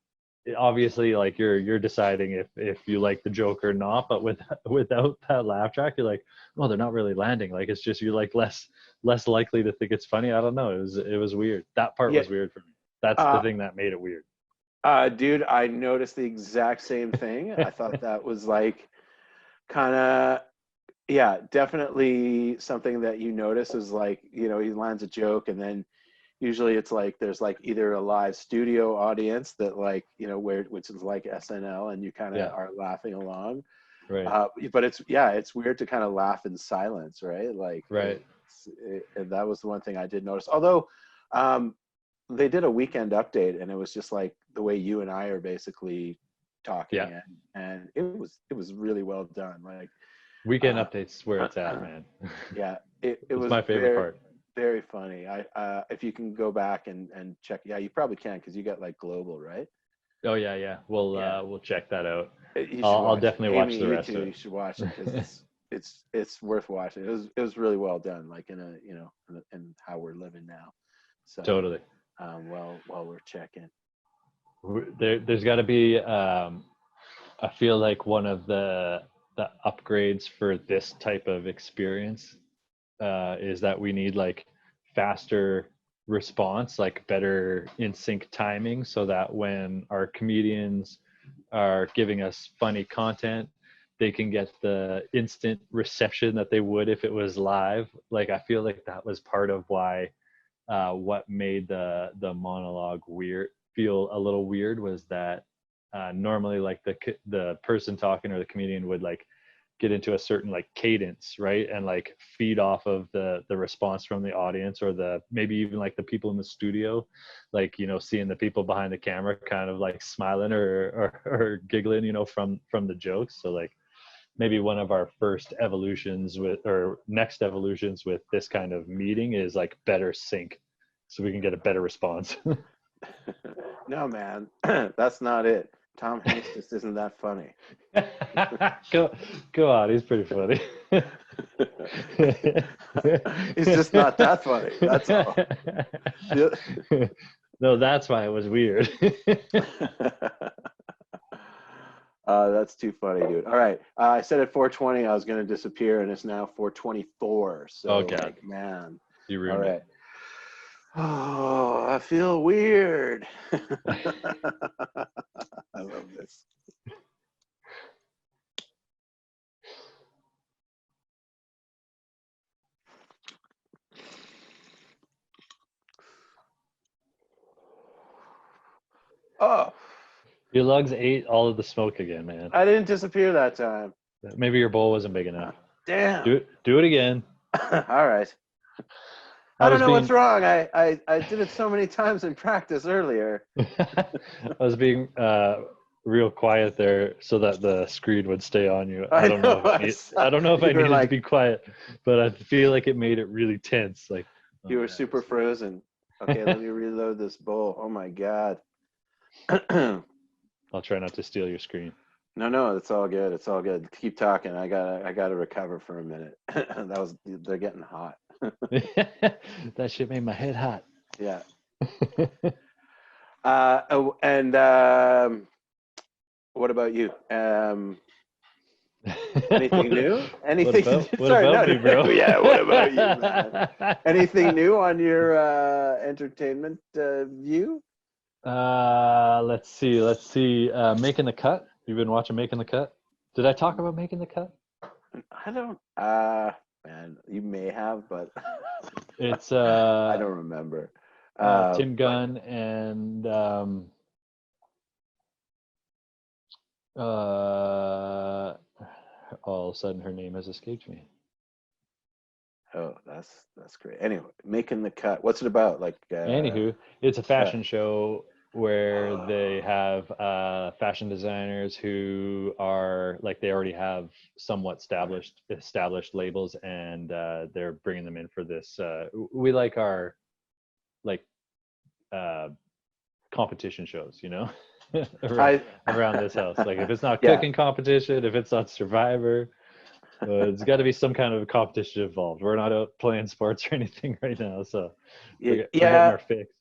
obviously like you're deciding if you like the joke or not, but without that laugh track you're like, well, they're not really landing, like it's just you're like less likely to think it's funny. I don't know, it was weird. That part yeah. was weird for me. That's the uh thing that made it weird. Dude, I noticed the exact same thing. I thought that was like kind of, yeah, definitely something that you notice is like, he lands a joke, and then usually it's like there's like either a live studio audience that like, which is like SNL, and you kind of Yeah, are laughing along. right, But it's, yeah, it's weird to kind of laugh in silence, right? Like right. and that was the one thing I did notice. Although um, they did a weekend update, and it was just like the way you and I are basically Yeah, talking, and it was really well done. Like weekend uh, updates where it's at, man. yeah, it It's was my favorite very, part. very funny. If you can go back and check, yeah, you probably can, because you got like global, right? Oh yeah, yeah, Yeah, we'll check that out. you should I'll watch it. definitely watch Amy, the you rest too. of You should watch it because it. it's worth watching. It was really well done, like in a, in how we're living now. So Totally. while we're checking. There's got to be I feel like one of the upgrades for this type of experience is that we need like faster response, like better in sync timing, so that when our comedians are giving us funny content, they can get the instant reception that they would if it was live. Like I feel like that was part of why what made the monologue weird feel a little weird was that normally like the person talking or the comedian would like get into a certain like cadence, right, and like feed off of the response from the audience or the maybe even like the people in the studio, like seeing the people behind the camera kind of like smiling or giggling, from the jokes. So like maybe one of our first evolutions with or next evolutions with this kind of meeting is like better sync so we can get a better response. No, man, that's not it. Tom Hanks just isn't that funny. go go on, he's pretty funny. He's just not that funny. That's all. No, that's why it was weird. That's too funny, dude. All right, I said at 4:20 I was going to disappear, and it's now 4:24. Oh So, god, like, man. you All ruined it. right. Oh, I feel weird. I love this. Oh, Your lugs ate all of the smoke again, man. I didn't disappear that time. Maybe your bowl wasn't big enough. Damn. Do it again. All right. I I don't was know what's being wrong. I did it so many times in practice earlier. I was being real quiet there so that the screen would stay on you. I know. I I saw, don't know if you I were needed to like, be quiet, but I feel like it made it really tense. Like, you oh were man, super frozen. Okay, let me reload this bowl. Oh my God. I'll try not to steal your screen. No, it's all good. It's all good. Keep talking. I gotta recover for a minute. They're getting hot. That shit made my head hot. Yeah. And what about you? Anything new? Anything? What Sorry, about no. me, bro? Yeah. What about you, man? Anything new on your entertainment view? Let's see. Let's see. Making the Cut. You've been watching Making the Cut? Did I talk about Making the Cut? I don't. Man, you may have, but It's I don't remember. Tim But Gunn and all of a sudden her name has escaped me. oh, that's great. Anyway, making the cut. What's it about? Like, Anywho, it's a yeah. fashion show where they Oh, have fashion designers who are like they already have somewhat established labels, and they're bringing them in for this. We like our like uh, competition shows, you know, around, I, around this house. Like if it's not yeah, cooking competition, if it's not Survivor, it's got to be some kind of competition involved. We're not out playing sports or anything right now, so we're getting yeah. our fix.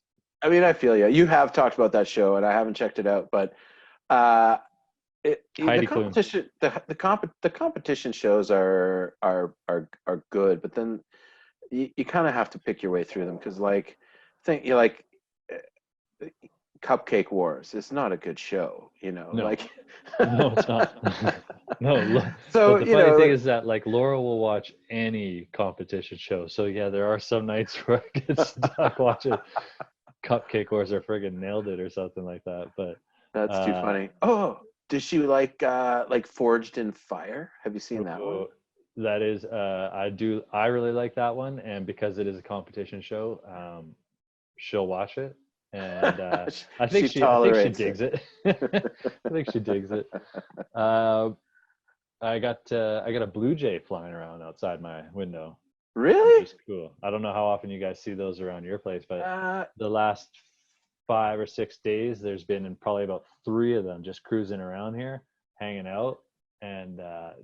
I mean, I feel you. You have talked about that show, and I haven't checked it out, but uh, the Heidi Klum. competition, the competition shows are good, but then you kind of have to pick your way through them because, like, think you like uh, Cupcake Wars. It's not a good show, No, like. no, it's not. No, So but the funny thing is that like Laura will watch any competition show. So yeah, there are some nights where I get stuck watching Cupcake Wars or friggin' Nailed It or something like that. But that's too uh, funny. Oh, does she like Forged in Fire? Have you seen that one? oh, that is, I really like that one, and because it is a competition show, she'll watch it, and She I think she tolerates it. digs it. I think she digs it. Uh, I got a blue jay flying around outside my window, which Really? is cool. I don't know how often you guys see those around your place, but Uh, the last 5 or 6 days, there's been probably about three of them just cruising around here, hanging out, and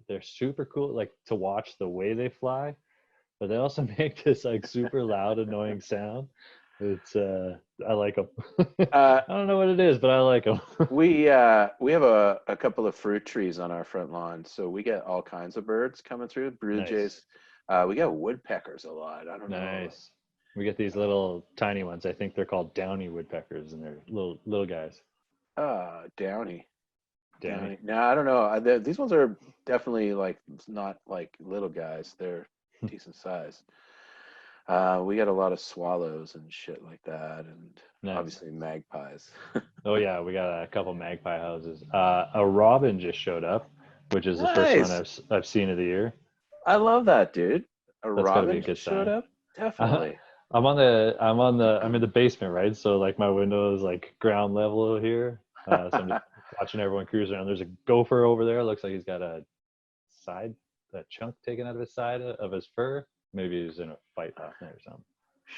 they're super cool. Like to watch the way they fly, but they also make this like super loud, annoying sound. It's I like them. uh, I don't know what it is, but I like them. we have a couple of fruit trees on our front lawn, so we get all kinds of birds coming through. Blue Nice. jays. We get woodpeckers a lot. I don't know. Nice. We get these little tiny ones. I think they're called downy woodpeckers, and they're little guys. Downy. Downy. No, I don't know. These ones are definitely like not like little guys. They're decent size. We got a lot of swallows and shit like that, and Nice. obviously magpies. Oh yeah, we got a couple magpie houses. A robin just showed up, which is the first one Nice. I've seen of the year. I love that, dude. A That's got to be robin a good just showed sign. up. Definitely. I'm in the basement, right? So like my window is like ground level here. So I'm just watching everyone cruise around. There's a gopher over there. Looks like he's got a chunk taken out of his side of his fur. Maybe he was in a fight last night or something.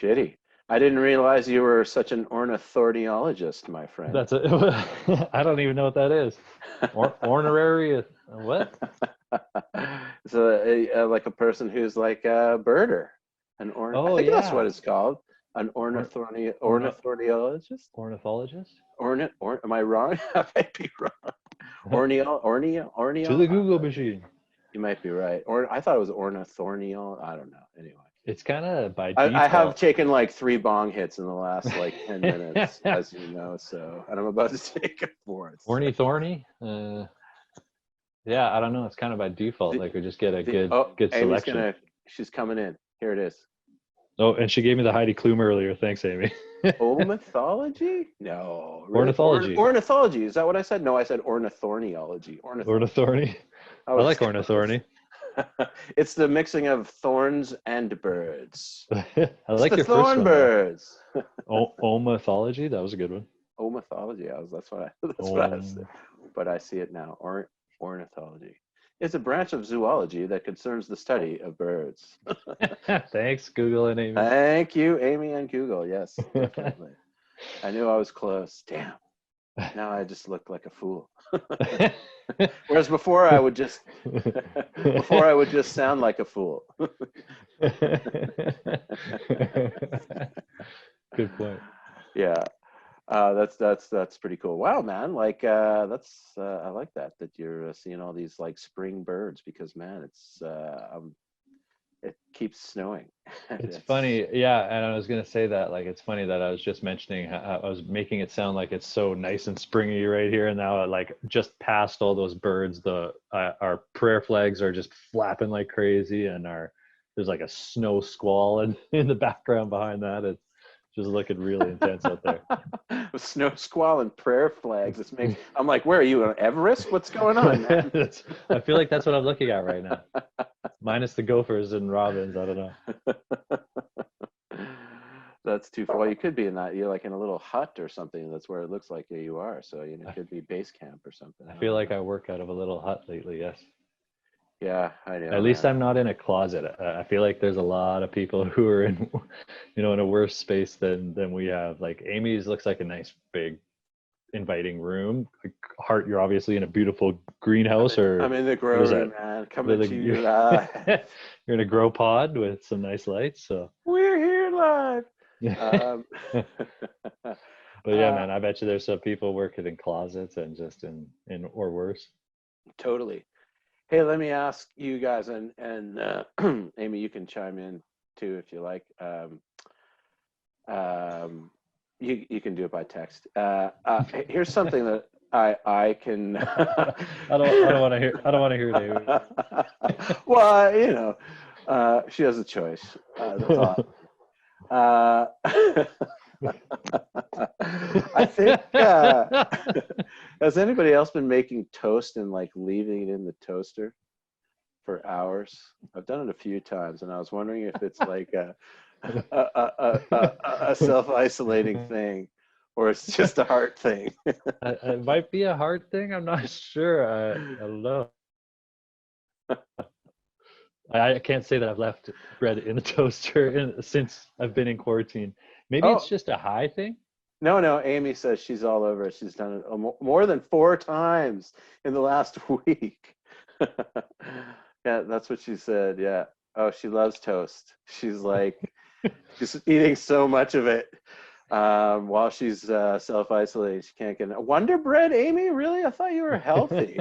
Shitty. I didn't realize you were such an ornithornithologist, my friend. That's it. I don't even know what that is. Ornerary? What? It's like a person who's like a birder, I Oh think that's what yeah. it's called, an Orno, ornithologist. ornithologist? Am I wrong? I might be wrong. To the Orneo. Google machine. You might be right. Or I thought it was ornithornial. I don't know. Anyway. It's kind of by I have default. taken like 3 bong hits in the last like 10 minutes, as you know, so, and I'm about to take a fourth. Horny thorny? Yeah, I don't know. It's kind of by default. The, Like we just get a good Amy's selection. she's coming in. Here it is. Oh, and she gave me the Heidi Klum earlier. Thanks, Amy. Omythology? No, really? Ornithology. Ornithology. Is that what I said? No, I said ornithorniology. Ornithology. Ornithorny. I I was like close. ornithorny. It's the mixing of thorns and birds. I It's like the your first thorn one though. birds. Omythology. That was a good one. Omythology. That's what I that's what I was saying. Om. But I see it now. Ornithology. It's a branch of zoology that concerns the study of birds. Thanks, Google and Amy. Thank you, Amy and Google. Yes, definitely. I knew I was close. Damn. Now I just look like a fool. Whereas before I would just sound like a fool. Good point. Yeah. That's pretty cool. Wow, man. Like that's I like that you're seeing all these like spring birds because man, it keeps snowing. It's It's funny, yeah, and I was gonna say that, like, it's funny that I was just mentioning how I was making it sound like it's so nice and springy right here, and now, like, just past all those birds, our prayer flags are just flapping like crazy, and there's like a snow squall in the background behind that. just looking really intense out there. With snow squall and prayer flags. I'm like, where are you on Everest? What's going on, man? I feel like that's what I'm looking at right now. Minus the gophers and robins. I don't know. That's too far. Well, you could be in that. You're like in a little hut or something. That's where it looks like you are. So it could be base camp or something. I feel like I work out of a little hut lately. Yes. Yeah, I know. At least I'm not in a closet. I feel like there's a lot of people who are in, in a worse space than we have. Like Amy's looks like a nice big inviting room. Like, Hart, you're obviously in a beautiful greenhouse, I'm in the grow room, man. Coming to you live. You're in a grow pod with some nice lights. So we're here live. But yeah, man, I bet you there's some people working in closets and just in or worse. Totally. Hey, let me ask you guys, and Amy, you can chime in too if you like. You can do it by text. Here's something that I can. I don't want to hear. I don't want to hear it. Well, she has a choice. That's all. I think. Has anybody else been making toast and like leaving it in the toaster for hours? I've done it a few times, and I was wondering if it's like a self-isolating thing, or it's just a heart thing. It might be a hard thing. I'm not sure. I don't know. I can't say that I've left bread in the toaster since I've been in quarantine. Maybe it's just a high thing. No. Amy says she's all over it. She's done it more than 4 times in the last week. Yeah, that's what she said. Yeah. Oh, she loves toast. She's like, she's eating so much of it while she's self-isolating. She can't get Wonder Bread, Amy? Really? I thought you were healthy.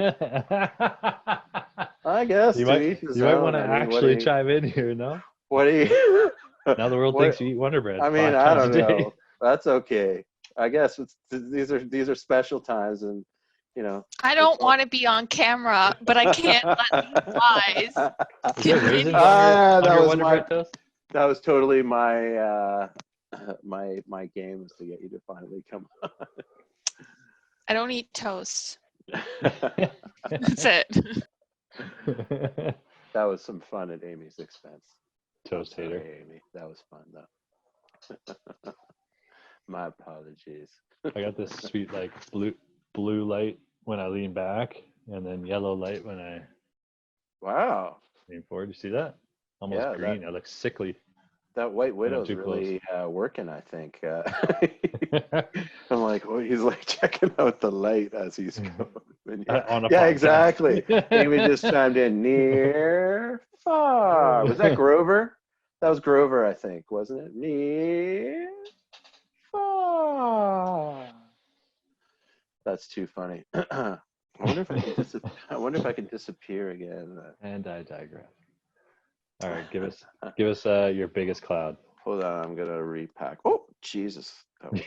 I guess you might want to actually chime in here, no? What do you? Now the world thinks you eat Wonder Bread. I mean, I don't know. That's okay. I guess these are special times, and I don't want to be on camera, but I can't let these lies. That was totally my my game was to get you to finally come on. I don't eat toast. That's it. That was some fun at Amy's expense. Toast hater. Sorry, Amy. That was fun though. My apologies. I got this sweet like blue light when I lean back, and then yellow light when I lean forward. You see that? Almost green. I look sickly. That White Widow's really working, I think. I'm like, oh, he's like checking out the light as he's going. Yeah, exactly. Amy just chimed in. Near, far. Was that Grover? That was Grover, I think, wasn't it? Near, far. That's too funny. I wonder if I can disappear again. And I digress. All right, give us your biggest cloud. Hold on, I'm gonna repack. Oh, Jesus, that was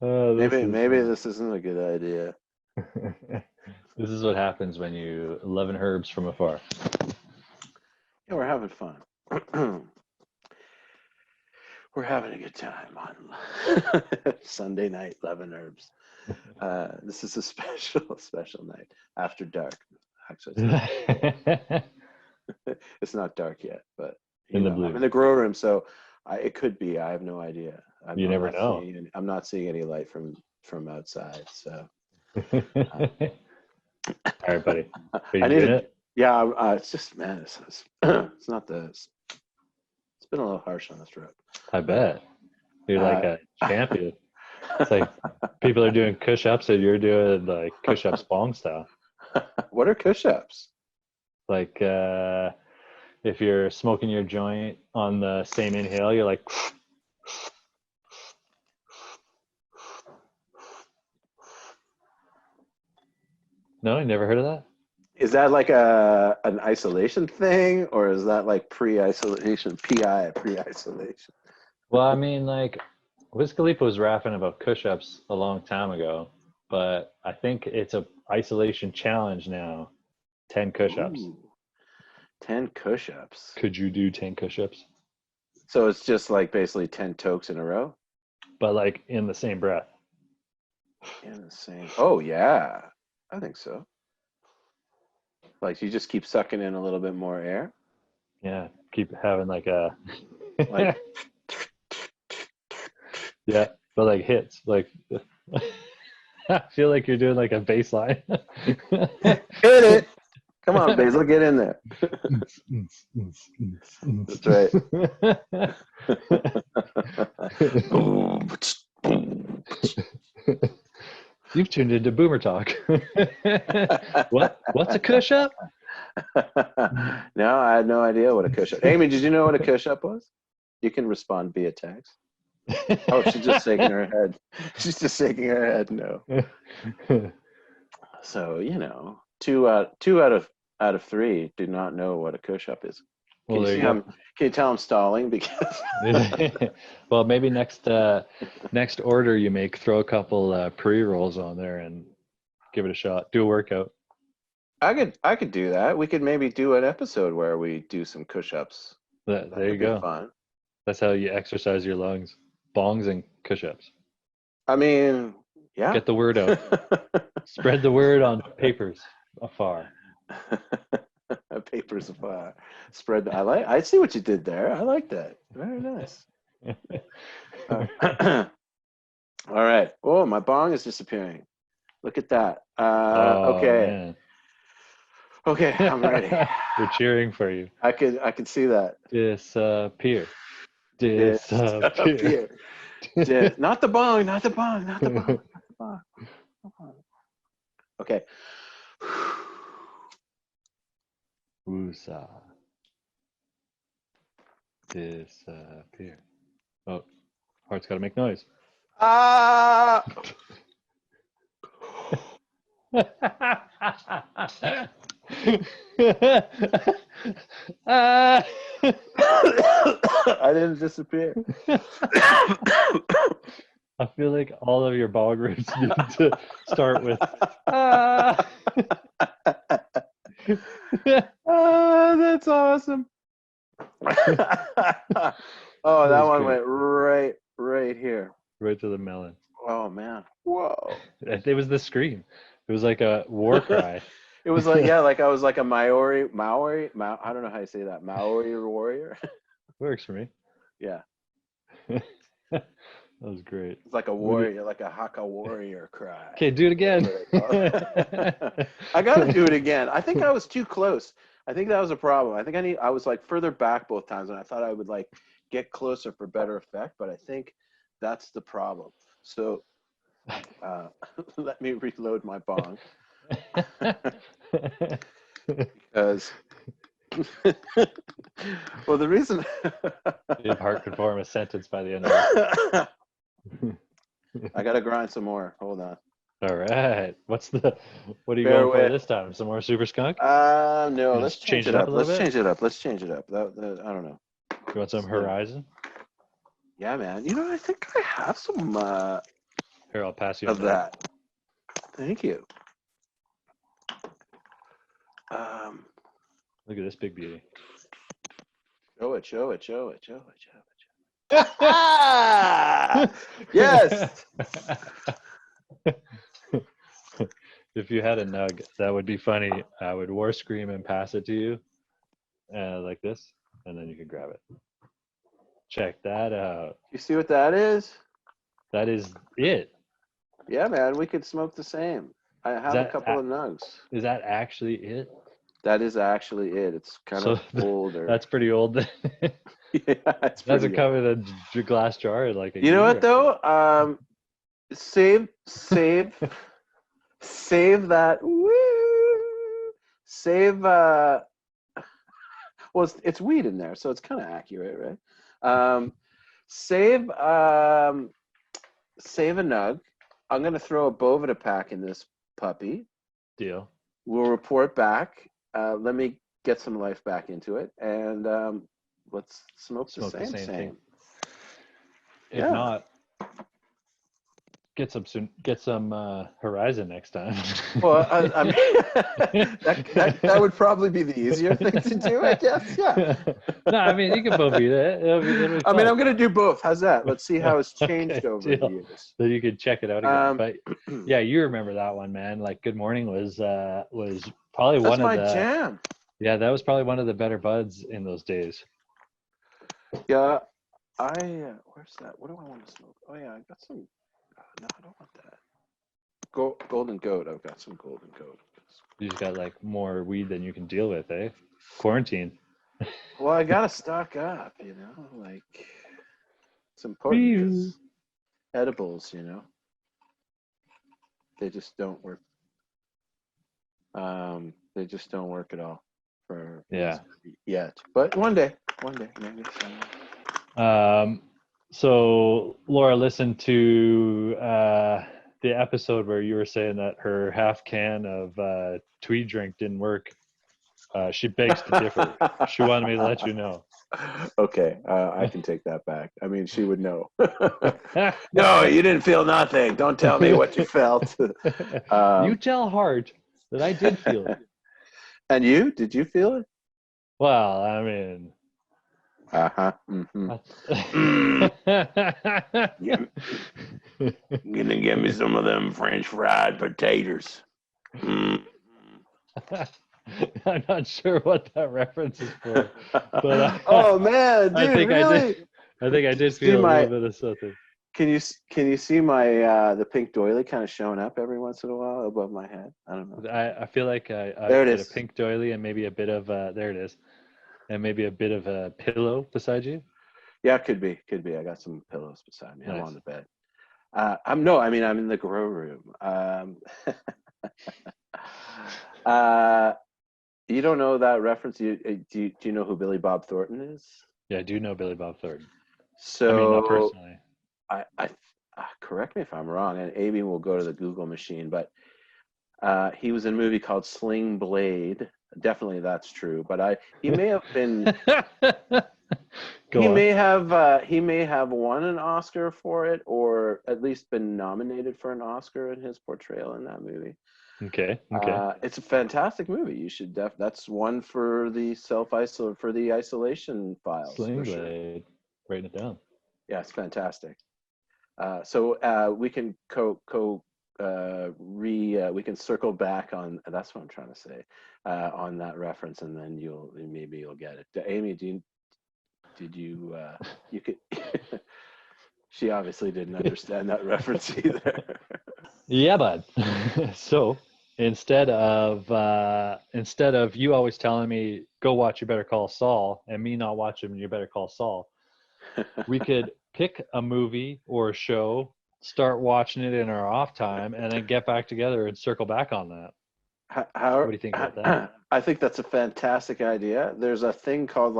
not maybe this isn't a good idea. This is what happens when you love and herbs from afar. Yeah, we're having fun. We're having a good time on Sunday night, Love and Herbs. This is a special night after dark. Actually, it's not dark yet, but I'm in the grow room, so it could be. I have no idea. You never know. I'm not seeing any light from outside. So, all right, buddy. Are you doing it? Yeah, it's just it's not the. It's been a little harsh on the throat. I bet. You're like a champion. It's like people are doing push-ups and you're doing like push-ups bong style. What are push-ups? Like if you're smoking your joint on the same inhale, you're like. No, you never heard of that? Is that like an isolation thing, or is that like pre-isolation, pre-isolation? Well, I mean, like Wiz Khalifa was rapping about push-ups a long time ago, but I think it's a isolation challenge now. 10 push-ups. 10 push-ups. Could you do 10 push-ups? So it's just like basically 10 tokes in a row but like in the same breath. in the same. Oh yeah, I think so. Like you just keep sucking in a little bit more air. Yeah, keep having like a Like yeah, but like hits like. I feel like you're doing like a bass line. hit it. Come on, Basil, get in there. That's right. You've tuned into Boomer Talk. What's a cush up? No, I had no idea what a cush up. Amy, did you know what a cush up was? You can respond via text. Oh, she's just shaking her head. She's just shaking her head. No. So two out of three do not know what a cush up is. Can Well, you there see you go. Can you tell I'm stalling because? Well, maybe next order you make, throw a couple pre-rolls on there and give it a shot. Do a workout. I could do that. We could maybe do an episode where we do some push-ups. There That could you be go. fun. That's how you exercise your lungs. Bongs and push-ups. I mean, yeah. Get the word out. Spread the word on papers afar. Papers afar. Spread. I see what you did there. I like that. Very nice. All right. Oh, my bong is disappearing. Look at that. Okay. Man. Okay, I'm ready. We're cheering for you. I could see that. Disappear. Disappear. Not the bong, not the bong, not the bong, not the bong. Okay. Woosah. Disappear. Oh, heart's got to make noise. Ah! I didn't disappear. I feel like all of your bog rips need to start with Oh, that's awesome. Oh, that one great. went right here. Right to the melon. Oh man. Whoa. It was the scream. It was like a war cry. It was like, yeah, like I was like a Maori, I don't know how you say that. Maori warrior. Works for me. Yeah. That was great. It's like a warrior, like a Haka warrior cry. Okay, do it again. I gotta do it again. I think I was too close. I think that was a problem. I think I was like further back both times, and I thought I would like get closer for better effect, but I think that's the problem. So let me reload my bong. Because well, the reason If Hart could form a sentence by the end of it. I gotta grind some more. Hold on. All right. What are you Bear going for with. this time? Some more Super Skunk? No, You let's just change change it it up up. a little Let's bit? change it up. Let's change it up. I don't know. You want some Horizon? Yeah, man. You know, I think I have some Here, I'll pass you of a note. that. Thank you. Look at this big beauty. Show it. Yes. If you had a nug, that would be funny. I would war scream and pass it to you like this, and then you could grab it. Check that out. You see what that is? That is it. Yeah, man. We could smoke the same. I have a couple of nugs. Is that actually it? That is actually it. It's kind of older. That's pretty old. Yeah, it's pretty Doesn't come in a glass jar like a You know year. what though? Save that. Woo! Save well, it's weed in there, so it's kind of accurate, right? Save a nug. I'm gonna throw a Bovida pack in this puppy. Deal. We'll report back. Let me get some life back into it, and let's smoke the same thing. If not, Get some Horizon next time. Well, I mean, that would probably be the easier thing to do, I guess. Yeah. No, I mean you can both be that. It'll be I mean, fun. I'm gonna do both. How's that? Let's see how it's changed Okay, over the deal. years. So you could check it out again. Um, But yeah, you remember that one, man. Like Good Morning was probably that's one of my the jam. that was probably one of the better buds in those days. Yeah, where's that? What do I want to smoke? Oh yeah, I got some. No, I don't want that. Golden Goat. I've got some Golden Goat. You just got like more weed than you can deal with, eh? Quarantine. Well, I gotta stock up. Like it's important because edibles, they just don't work. They just don't work at all for yet. But one day, maybe. So Laura listened to the episode where you were saying that her half can of tweed drink didn't work. She begs to differ. She wanted me to let you know. Okay, I can take that back. I mean, she would know. No, you didn't feel nothing. Don't tell me what you felt. You tell Hart that I did feel it. And you? Did you feel it? Well, I mean. Uh-huh. Mm-hmm. Gonna give me some of them French fried potatoes. I'm not sure what that reference is for, but oh man, dude, I think really? I think I did feel a little bit of something. Can you see my the pink doily kind of showing up every once in a while above my head? I don't know. I feel like I there it get is. a pink doily and maybe a bit of there it is, and maybe a bit of a pillow beside you. Yeah, could be. I got some pillows beside me. Nice. I'm on the bed. I'm in the grow room. You don't know that reference? Do you know who Billy Bob Thornton is? Yeah, I do know Billy Bob Thornton. So I mean, not personally. I correct me if I'm wrong, and Amy will go to the Google machine, but he was in a movie called Sling Blade. Definitely, that's true. But he may have been. He may have won an Oscar for it, or at least been nominated for an Oscar in his portrayal in that movie. Okay. It's a fantastic movie. You should that's one for the isolation files. Sling for sure. Blade. Writing it down. Yeah, it's fantastic. So we can we can circle back on. That's what I'm trying to say on that reference, and then maybe you'll get it. Amy, did you you could? She obviously didn't understand that reference either. Yeah, bud. So instead of you always telling me go watch You Better Call Saul and me not watching You Better Call Saul, we could pick a movie or a show, start watching it in our off time, and then get back together and circle back on that. What do you think about that? I think that's a fantastic idea. There's a thing called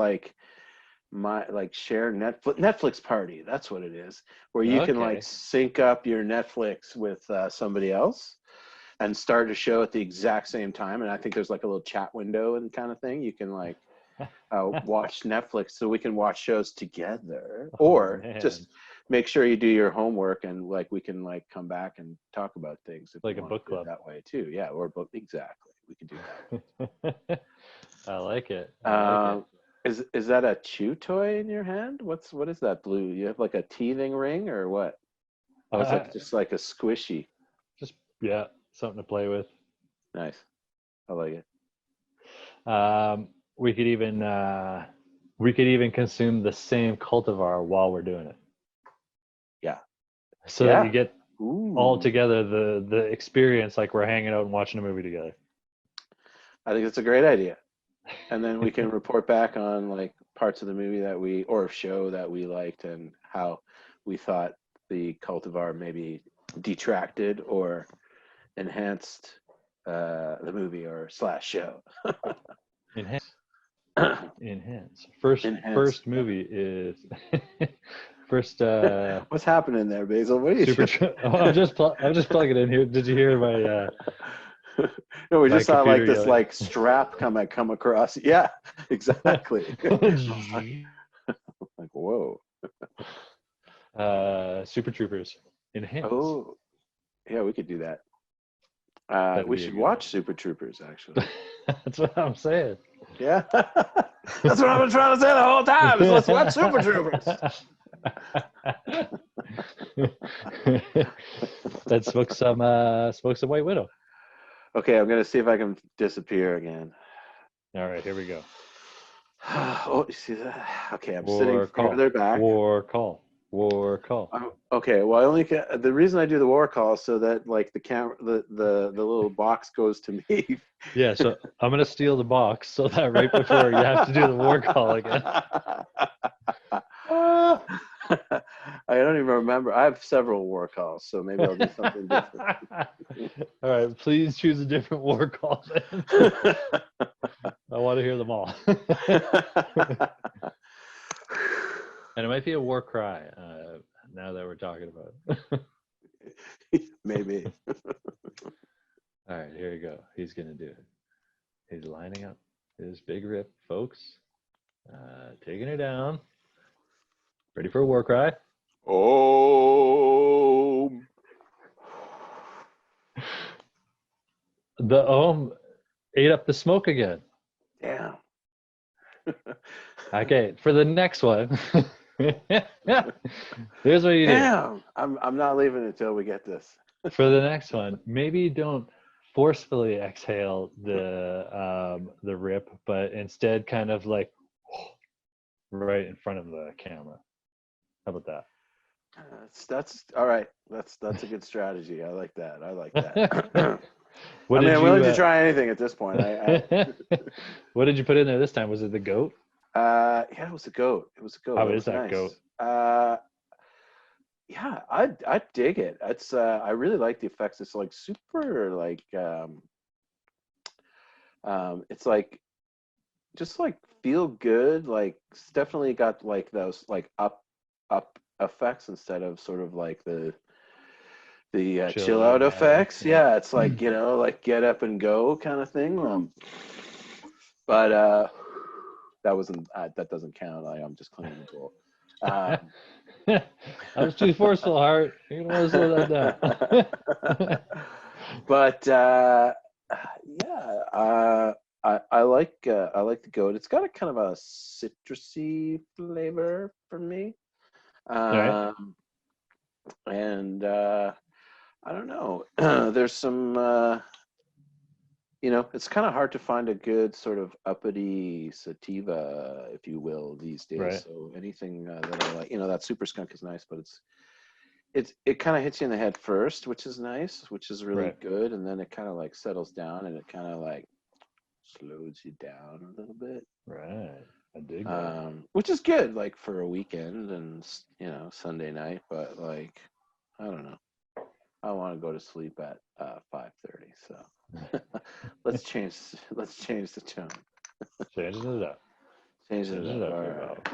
share Netflix party. That's what it is, where you can sync up your Netflix with somebody else and start a show at the exact same time. And I think there's like a little chat window and kind of thing. You can watch Netflix, so we can watch shows together, or just make sure you do your homework and we can come back and talk about things if like a book club that way too. Yeah, or book, exactly. We could do that. I like it. Is that a chew toy in your hand? What is that blue? You have like a teething ring or what? Oh, it's just like a squishy. Just something to play with. Nice. I like it. We could even consume the same cultivar while we're doing it. Yeah. So that you get all together the experience, like we're hanging out and watching a movie together. I think it's a great idea. And then we can report back on parts of the movie or show that we liked and how we thought the cultivar maybe detracted or enhanced the movie or / show. Enhance. First movie is first. What's happening there, Basil? What are you? I'm just plugging in here. Did you hear my? No, we just saw this strap come across. Yeah, exactly. Whoa. Super Troopers. Enhance. Oh, Yeah, we could do that. That'd We be a should good watch Super Troopers, actually. That's what I'm saying. Yeah. That's what I've been trying to say the whole time, is let's watch Super Troopers. Let's smoke some White Widow. Okay, I'm going to see if I can disappear again. All right, here we go. Oh, you see that? Okay, I'm War sitting call. further back. War call. War call. Okay, well, I only the reason I do the war call is so that like the camera, the little box goes to me. Yeah, so I'm gonna steal the box so that right before you have to do the war call again. I don't even remember. I have several war calls, so maybe I'll do something different. All right, please choose a different war call then. I want to hear them all. And it might be a war cry now that we're talking about it. Maybe. All right, here we go. He's going to do it. He's lining up his big rip, folks. Taking it down. Ready for a war cry? Oh. The Ohm ate up the smoke again. Damn. Okay, for the next one. Here's what you do. Damn. I'm not leaving until we get this. For the next one, maybe don't forcefully exhale the rip, but instead kind of like right in front of the camera. How about that? That's all right. That's a good strategy. I like that. I'm What willing to try anything at this point. What did you put in there this time? Was it the goat? Yeah, it was a goat. How is that goat? Yeah, I dig it. It's I really like the effects. It's like super like it's like just like feel good. Like it's definitely got like those like up effects instead of sort of like the chill out effects. Yeah, it's like, you know, like get up and go kind of thing. But that wasn't that doesn't count. I'm just cleaning the bowl. I was too forceful, Hart. You don't want to slow that down. But yeah, I like the goat. It's got a kind of a citrusy flavor for me. Right. And I don't know. There's some you know, it's kind of hard to find a good sort of uppity sativa, if you will, these days. Right. So anything that I like, you know, that super skunk is nice, but it kind of hits you in the head first, which is nice, which is really Right. good, and then it kind of like settles down and it kind of like slows you down a little bit. Right. I dig that. Which is good, like for a weekend and, you know, Sunday night. But like, I don't know. I want to go to sleep at 5:30. So let's change the tone. Changes it up. Change it up. All here, right.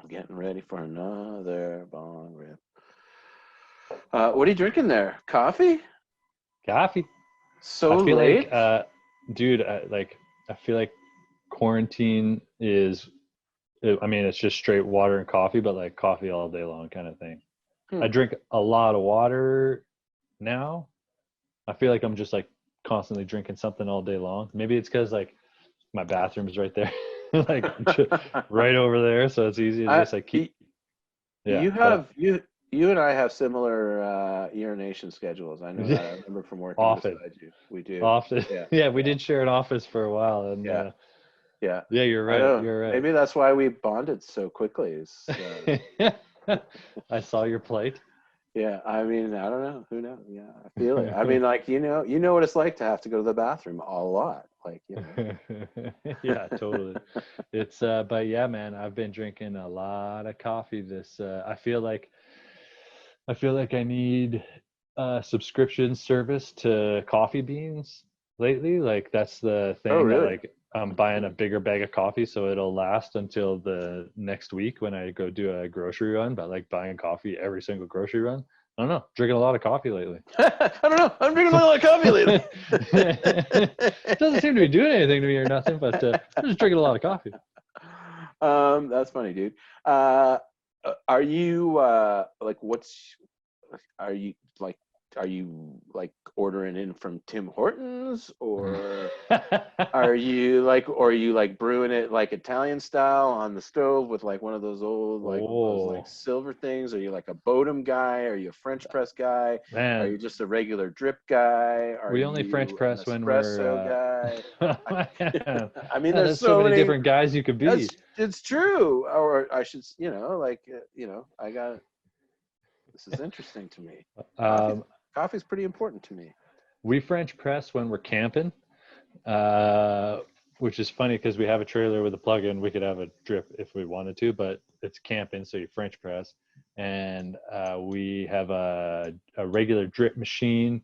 I'm getting ready for another bong rip. What are you drinking there? Coffee? Coffee. So I feel late? like, dude, I feel like quarantine is, I mean, it's just straight water and coffee, but like coffee all day long kind of thing. I drink a lot of water now. I feel like I'm just like constantly drinking something all day long. Maybe it's because like my bathroom's right there, like right over there, so it's easy to just like keep. Yeah, You and I have similar urination schedules. I know that. I remember from working often. beside you. We do. Often. Yeah. We did share an office for a while, and yeah, you're right. You're right. Maybe that's why we bonded so quickly. I saw your plate. Yeah, I mean, I don't know. Who knows? Yeah, I feel it. I mean, like, you know what it's like to have to go to the bathroom a lot. Like, you know. Yeah, totally. It's but yeah, man, I've been drinking a lot of coffee this I feel like I need a subscription service to coffee beans lately. Like that's the thing. Oh, really? That like I'm buying a bigger bag of coffee so it'll last until the next week when I go do a grocery run. But like buying coffee every single grocery run. I don't know. Drinking a lot of coffee lately. I don't know. I'm drinking a lot of coffee lately. It doesn't seem to be doing anything to me or nothing, but I'm just drinking a lot of coffee. That's funny, dude. Are you are you like are you like ordering in from Tim Hortons, or are you like brewing it like Italian style on the stove with like one of those old like those like Oh silver things? Are you like a Bodum guy? Are you a French press guy? Are you man, just a regular drip guy? Are we only French you an press when espresso we're. guy? Man, I mean, there's that's so so many many. different guys you could be. It's true. Or I should, this is interesting to me. Coffee's Um, coffee's pretty important to me. we French press when we're camping, uh, which is funny because we have a trailer with a plug-in. We could have a drip if we wanted to, but it's camping, so you French press. And we have a regular drip machine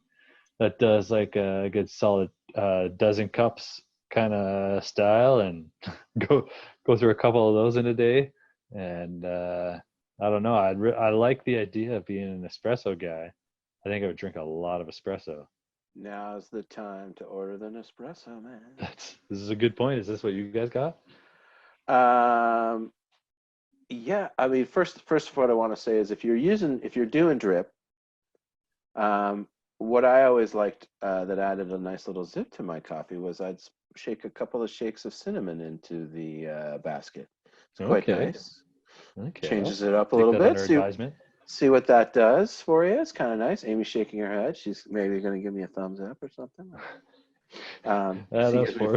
that does like a good solid dozen cups kind of style, and go through a couple of those in a day. And I don't know. I like the idea of being an espresso guy. I think I would drink a lot of espresso. Now's the time to order the Nespresso, man. This is a good point. Is this what you guys got? Um, yeah, I mean, first, what I want to say is if you're doing drip, what I always liked that added a nice little zip to my coffee was I'd shake a couple of shakes of cinnamon into the basket. It's quite Okay. nice. Okay. Changes it up a Take little that bit. under advisement. See what that does for you. It's kind of nice. Amy's shaking her head. She's maybe going to give me a thumbs up or something. That she was gives me a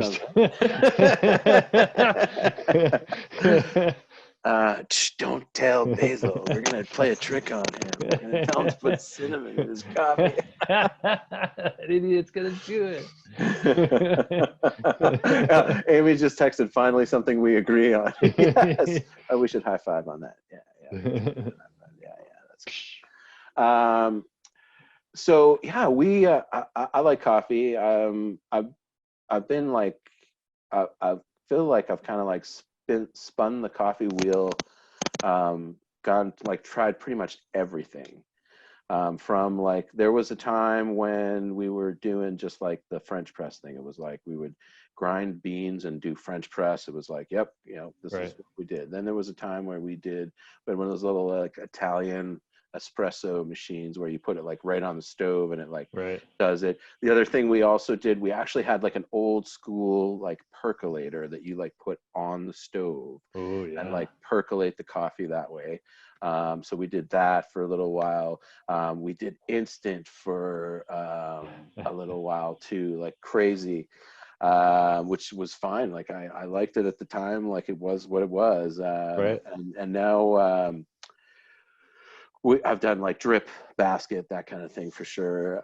forced. Don't tell Basil. We're going to play a trick on him. We're going to tell him to put cinnamon in his coffee. That idiot's going to do it. Amy just texted, finally something we agree on. Yes. Oh, we should high five on that. Yeah. That's good. So yeah, I like coffee. I've been like, I feel like I've kind of like spun the coffee wheel, gone like tried pretty much everything. From like, there was a time when we were doing just like the French press thing. It was like we would grind beans and do French press. It was like, yep, this is what we did. Then there was a time where we had one of those little like Italian espresso machines where you put it like right on the stove and it like does it. The other thing we also did, we actually had like an old school like percolator that you like put on the stove and like percolate the coffee that way. So we did that for a little while. We did instant for a little while too, like crazy, which was fine. Like I liked it at the time, like it was what it was. And now I've done like drip basket, that kind of thing for sure.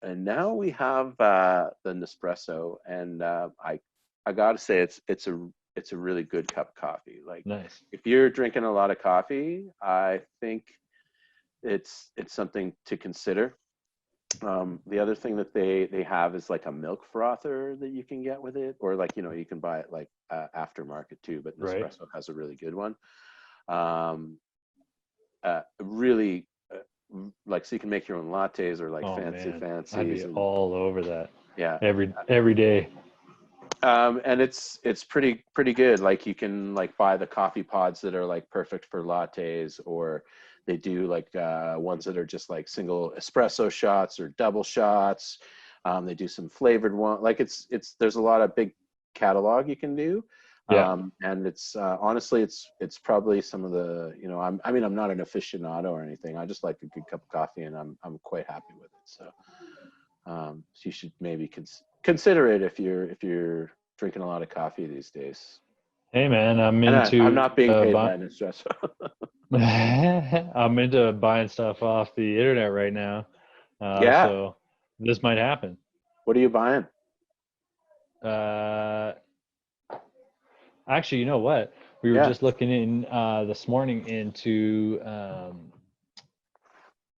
And now we have the Nespresso, and I gotta say it's a really good cup of coffee. Like, nice. If you're drinking a lot of coffee, I think it's something to consider. The other thing that they have is like a milk frother that you can get with it, or like you can buy it like aftermarket too. But Nespresso has a really good one. Really like, so you can make your own lattes or like fancy. I'd be all over that. Yeah, every day. And it's pretty good. Like you can like buy the coffee pods that are like perfect for lattes, or they do like ones that are just like single espresso shots or double shots. They do some flavored one. Like there's a lot of big catalog you can do. And it's honestly it's probably some of the I'm not an aficionado or anything. I just like a good cup of coffee, and I'm quite happy with it. So you should maybe consider it if you're drinking a lot of coffee these days. Hey man, I'm not being paid by Nespresso. I'm into buying stuff off the internet right now. So this might happen. What are you buying? Actually, you know what? We were just looking in this morning into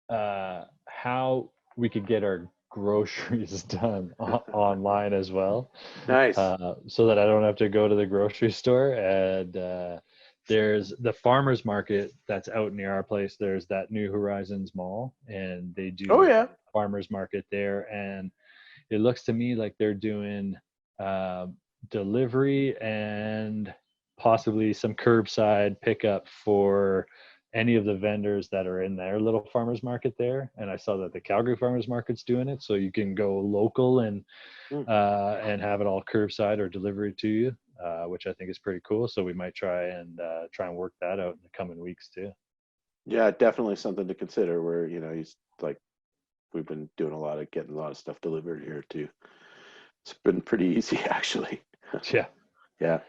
how we could get our groceries done online as well. Nice. So that I don't have to go to the grocery store. And there's the farmers market that's out near our place. There's that New Horizons Mall, and they do farmers market there. And it looks to me like they're doing delivery and possibly some curbside pickup for any of the vendors that are in their little farmers market there, and I saw that the Calgary farmers market's doing it, so you can go local and Mm. have it all curbside or delivery to you, which I think is pretty cool. So we might try and work that out in the coming weeks too. Yeah, definitely something to consider. Where he's like, we've been doing getting a lot of stuff delivered here too. It's been pretty easy actually. Yeah. Yeah.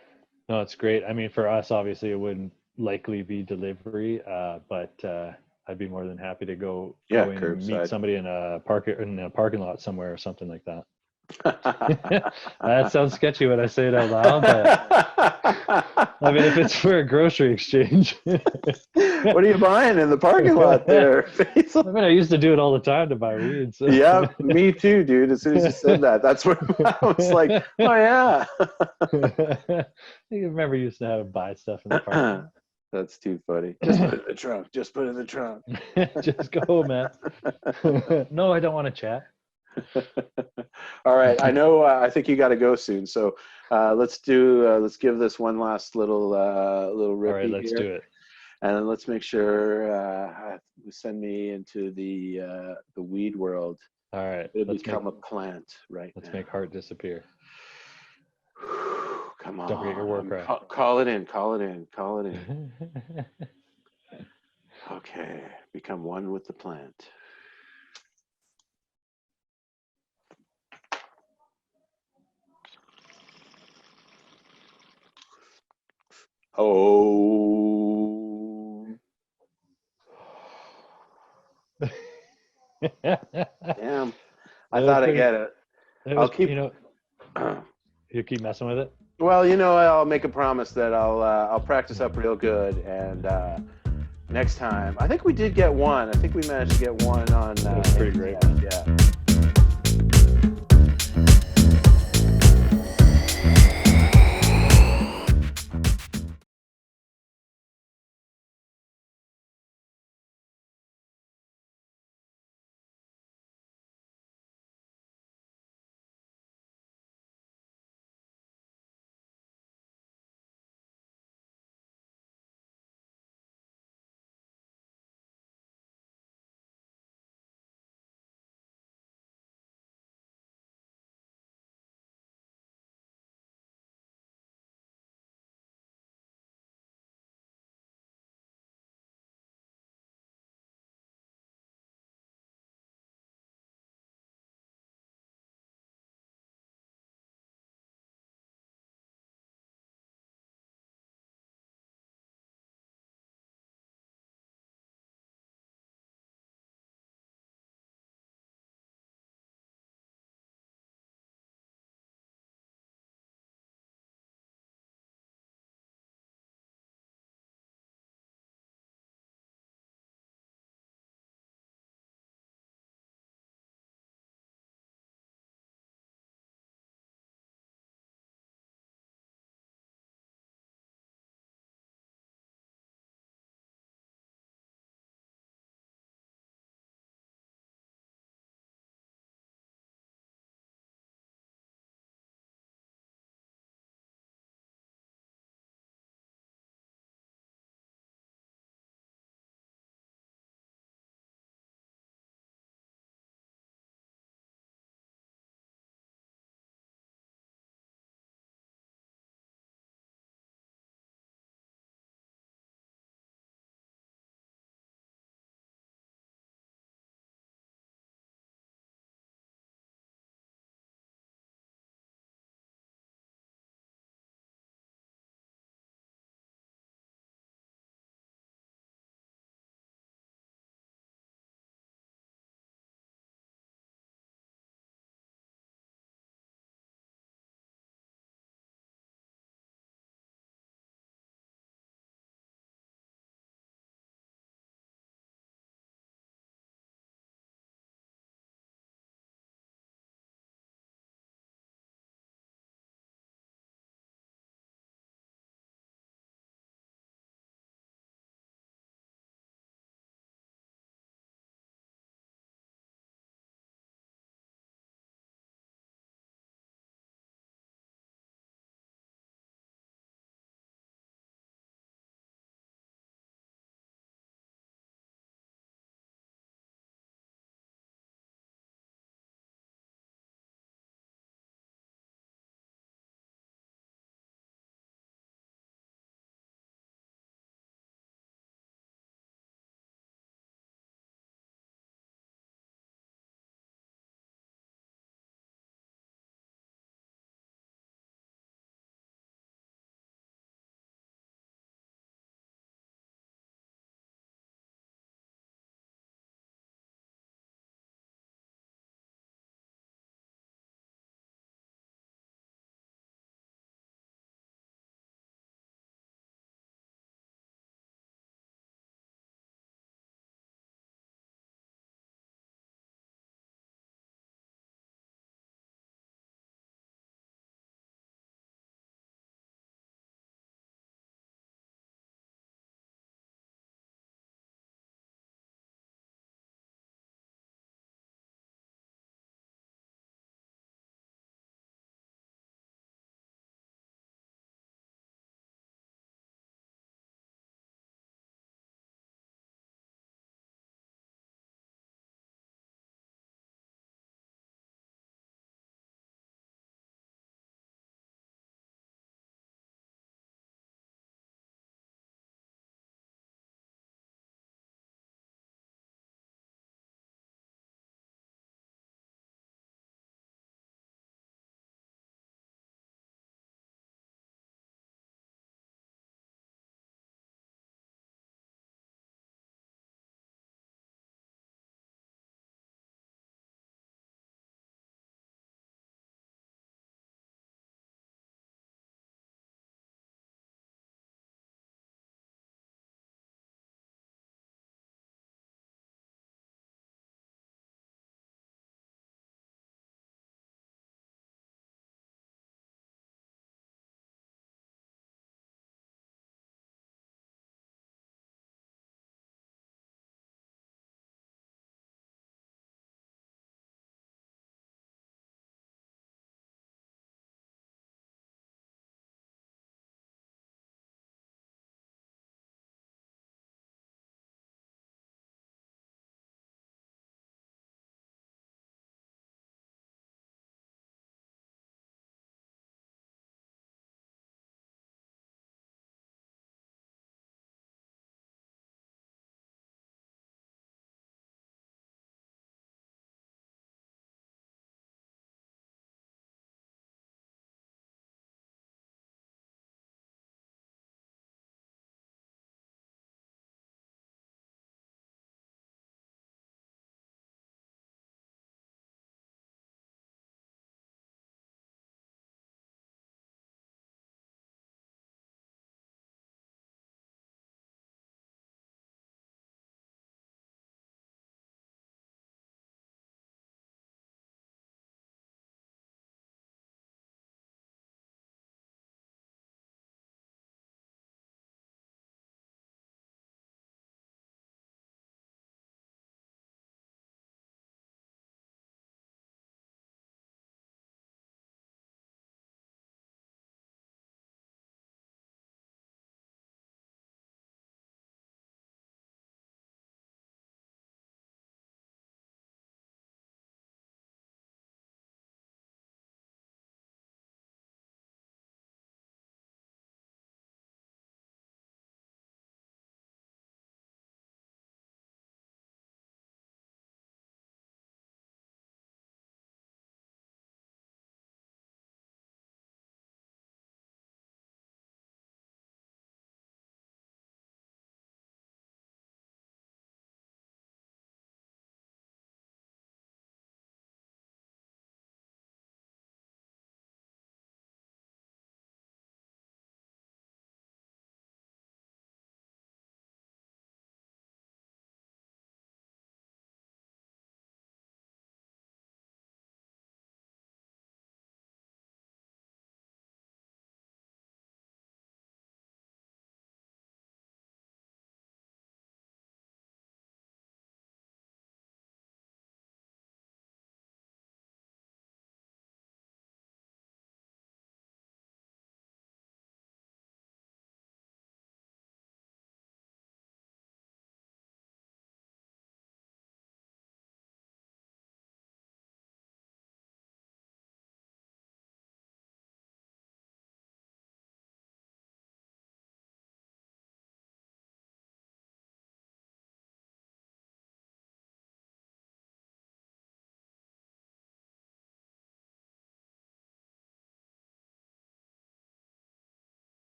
No, it's great. I mean, for us, obviously, it wouldn't likely be delivery, but I'd be more than happy to go Yeah, in and meet curbside. somebody in a parking lot somewhere or something like that. That sounds sketchy when I say it out loud, but I mean, if it's for a grocery exchange. What are you buying in the parking lot there? I mean, I used to do it all the time to buy weed. So. Yeah, me too, dude. As soon as you said that, that's what I was like, oh yeah. I remember you used to have to buy stuff in the parking lot. That's too funny. Just put it in the trunk. Just put it in the trunk. Just go, man. No, I don't want to chat. All right. I know. I think you got to go soon. So let's give this one last little rippy. All right, let's here. do it. And then let's make sure send me into the weed world. All right. It'll become a plant Let's now. make Hart disappear. Come on. Don't forget your war cry. Call it in. Call it in. Call it in. Okay. Become one with the plant. Oh. Damn. I thought I'd get it. I'll keep. You keep messing with it. Well, I'll make a promise that I'll practice up real good, and next time, I think we did get one. I think we managed to get one on. That was pretty great. Yeah.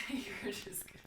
You're just gonna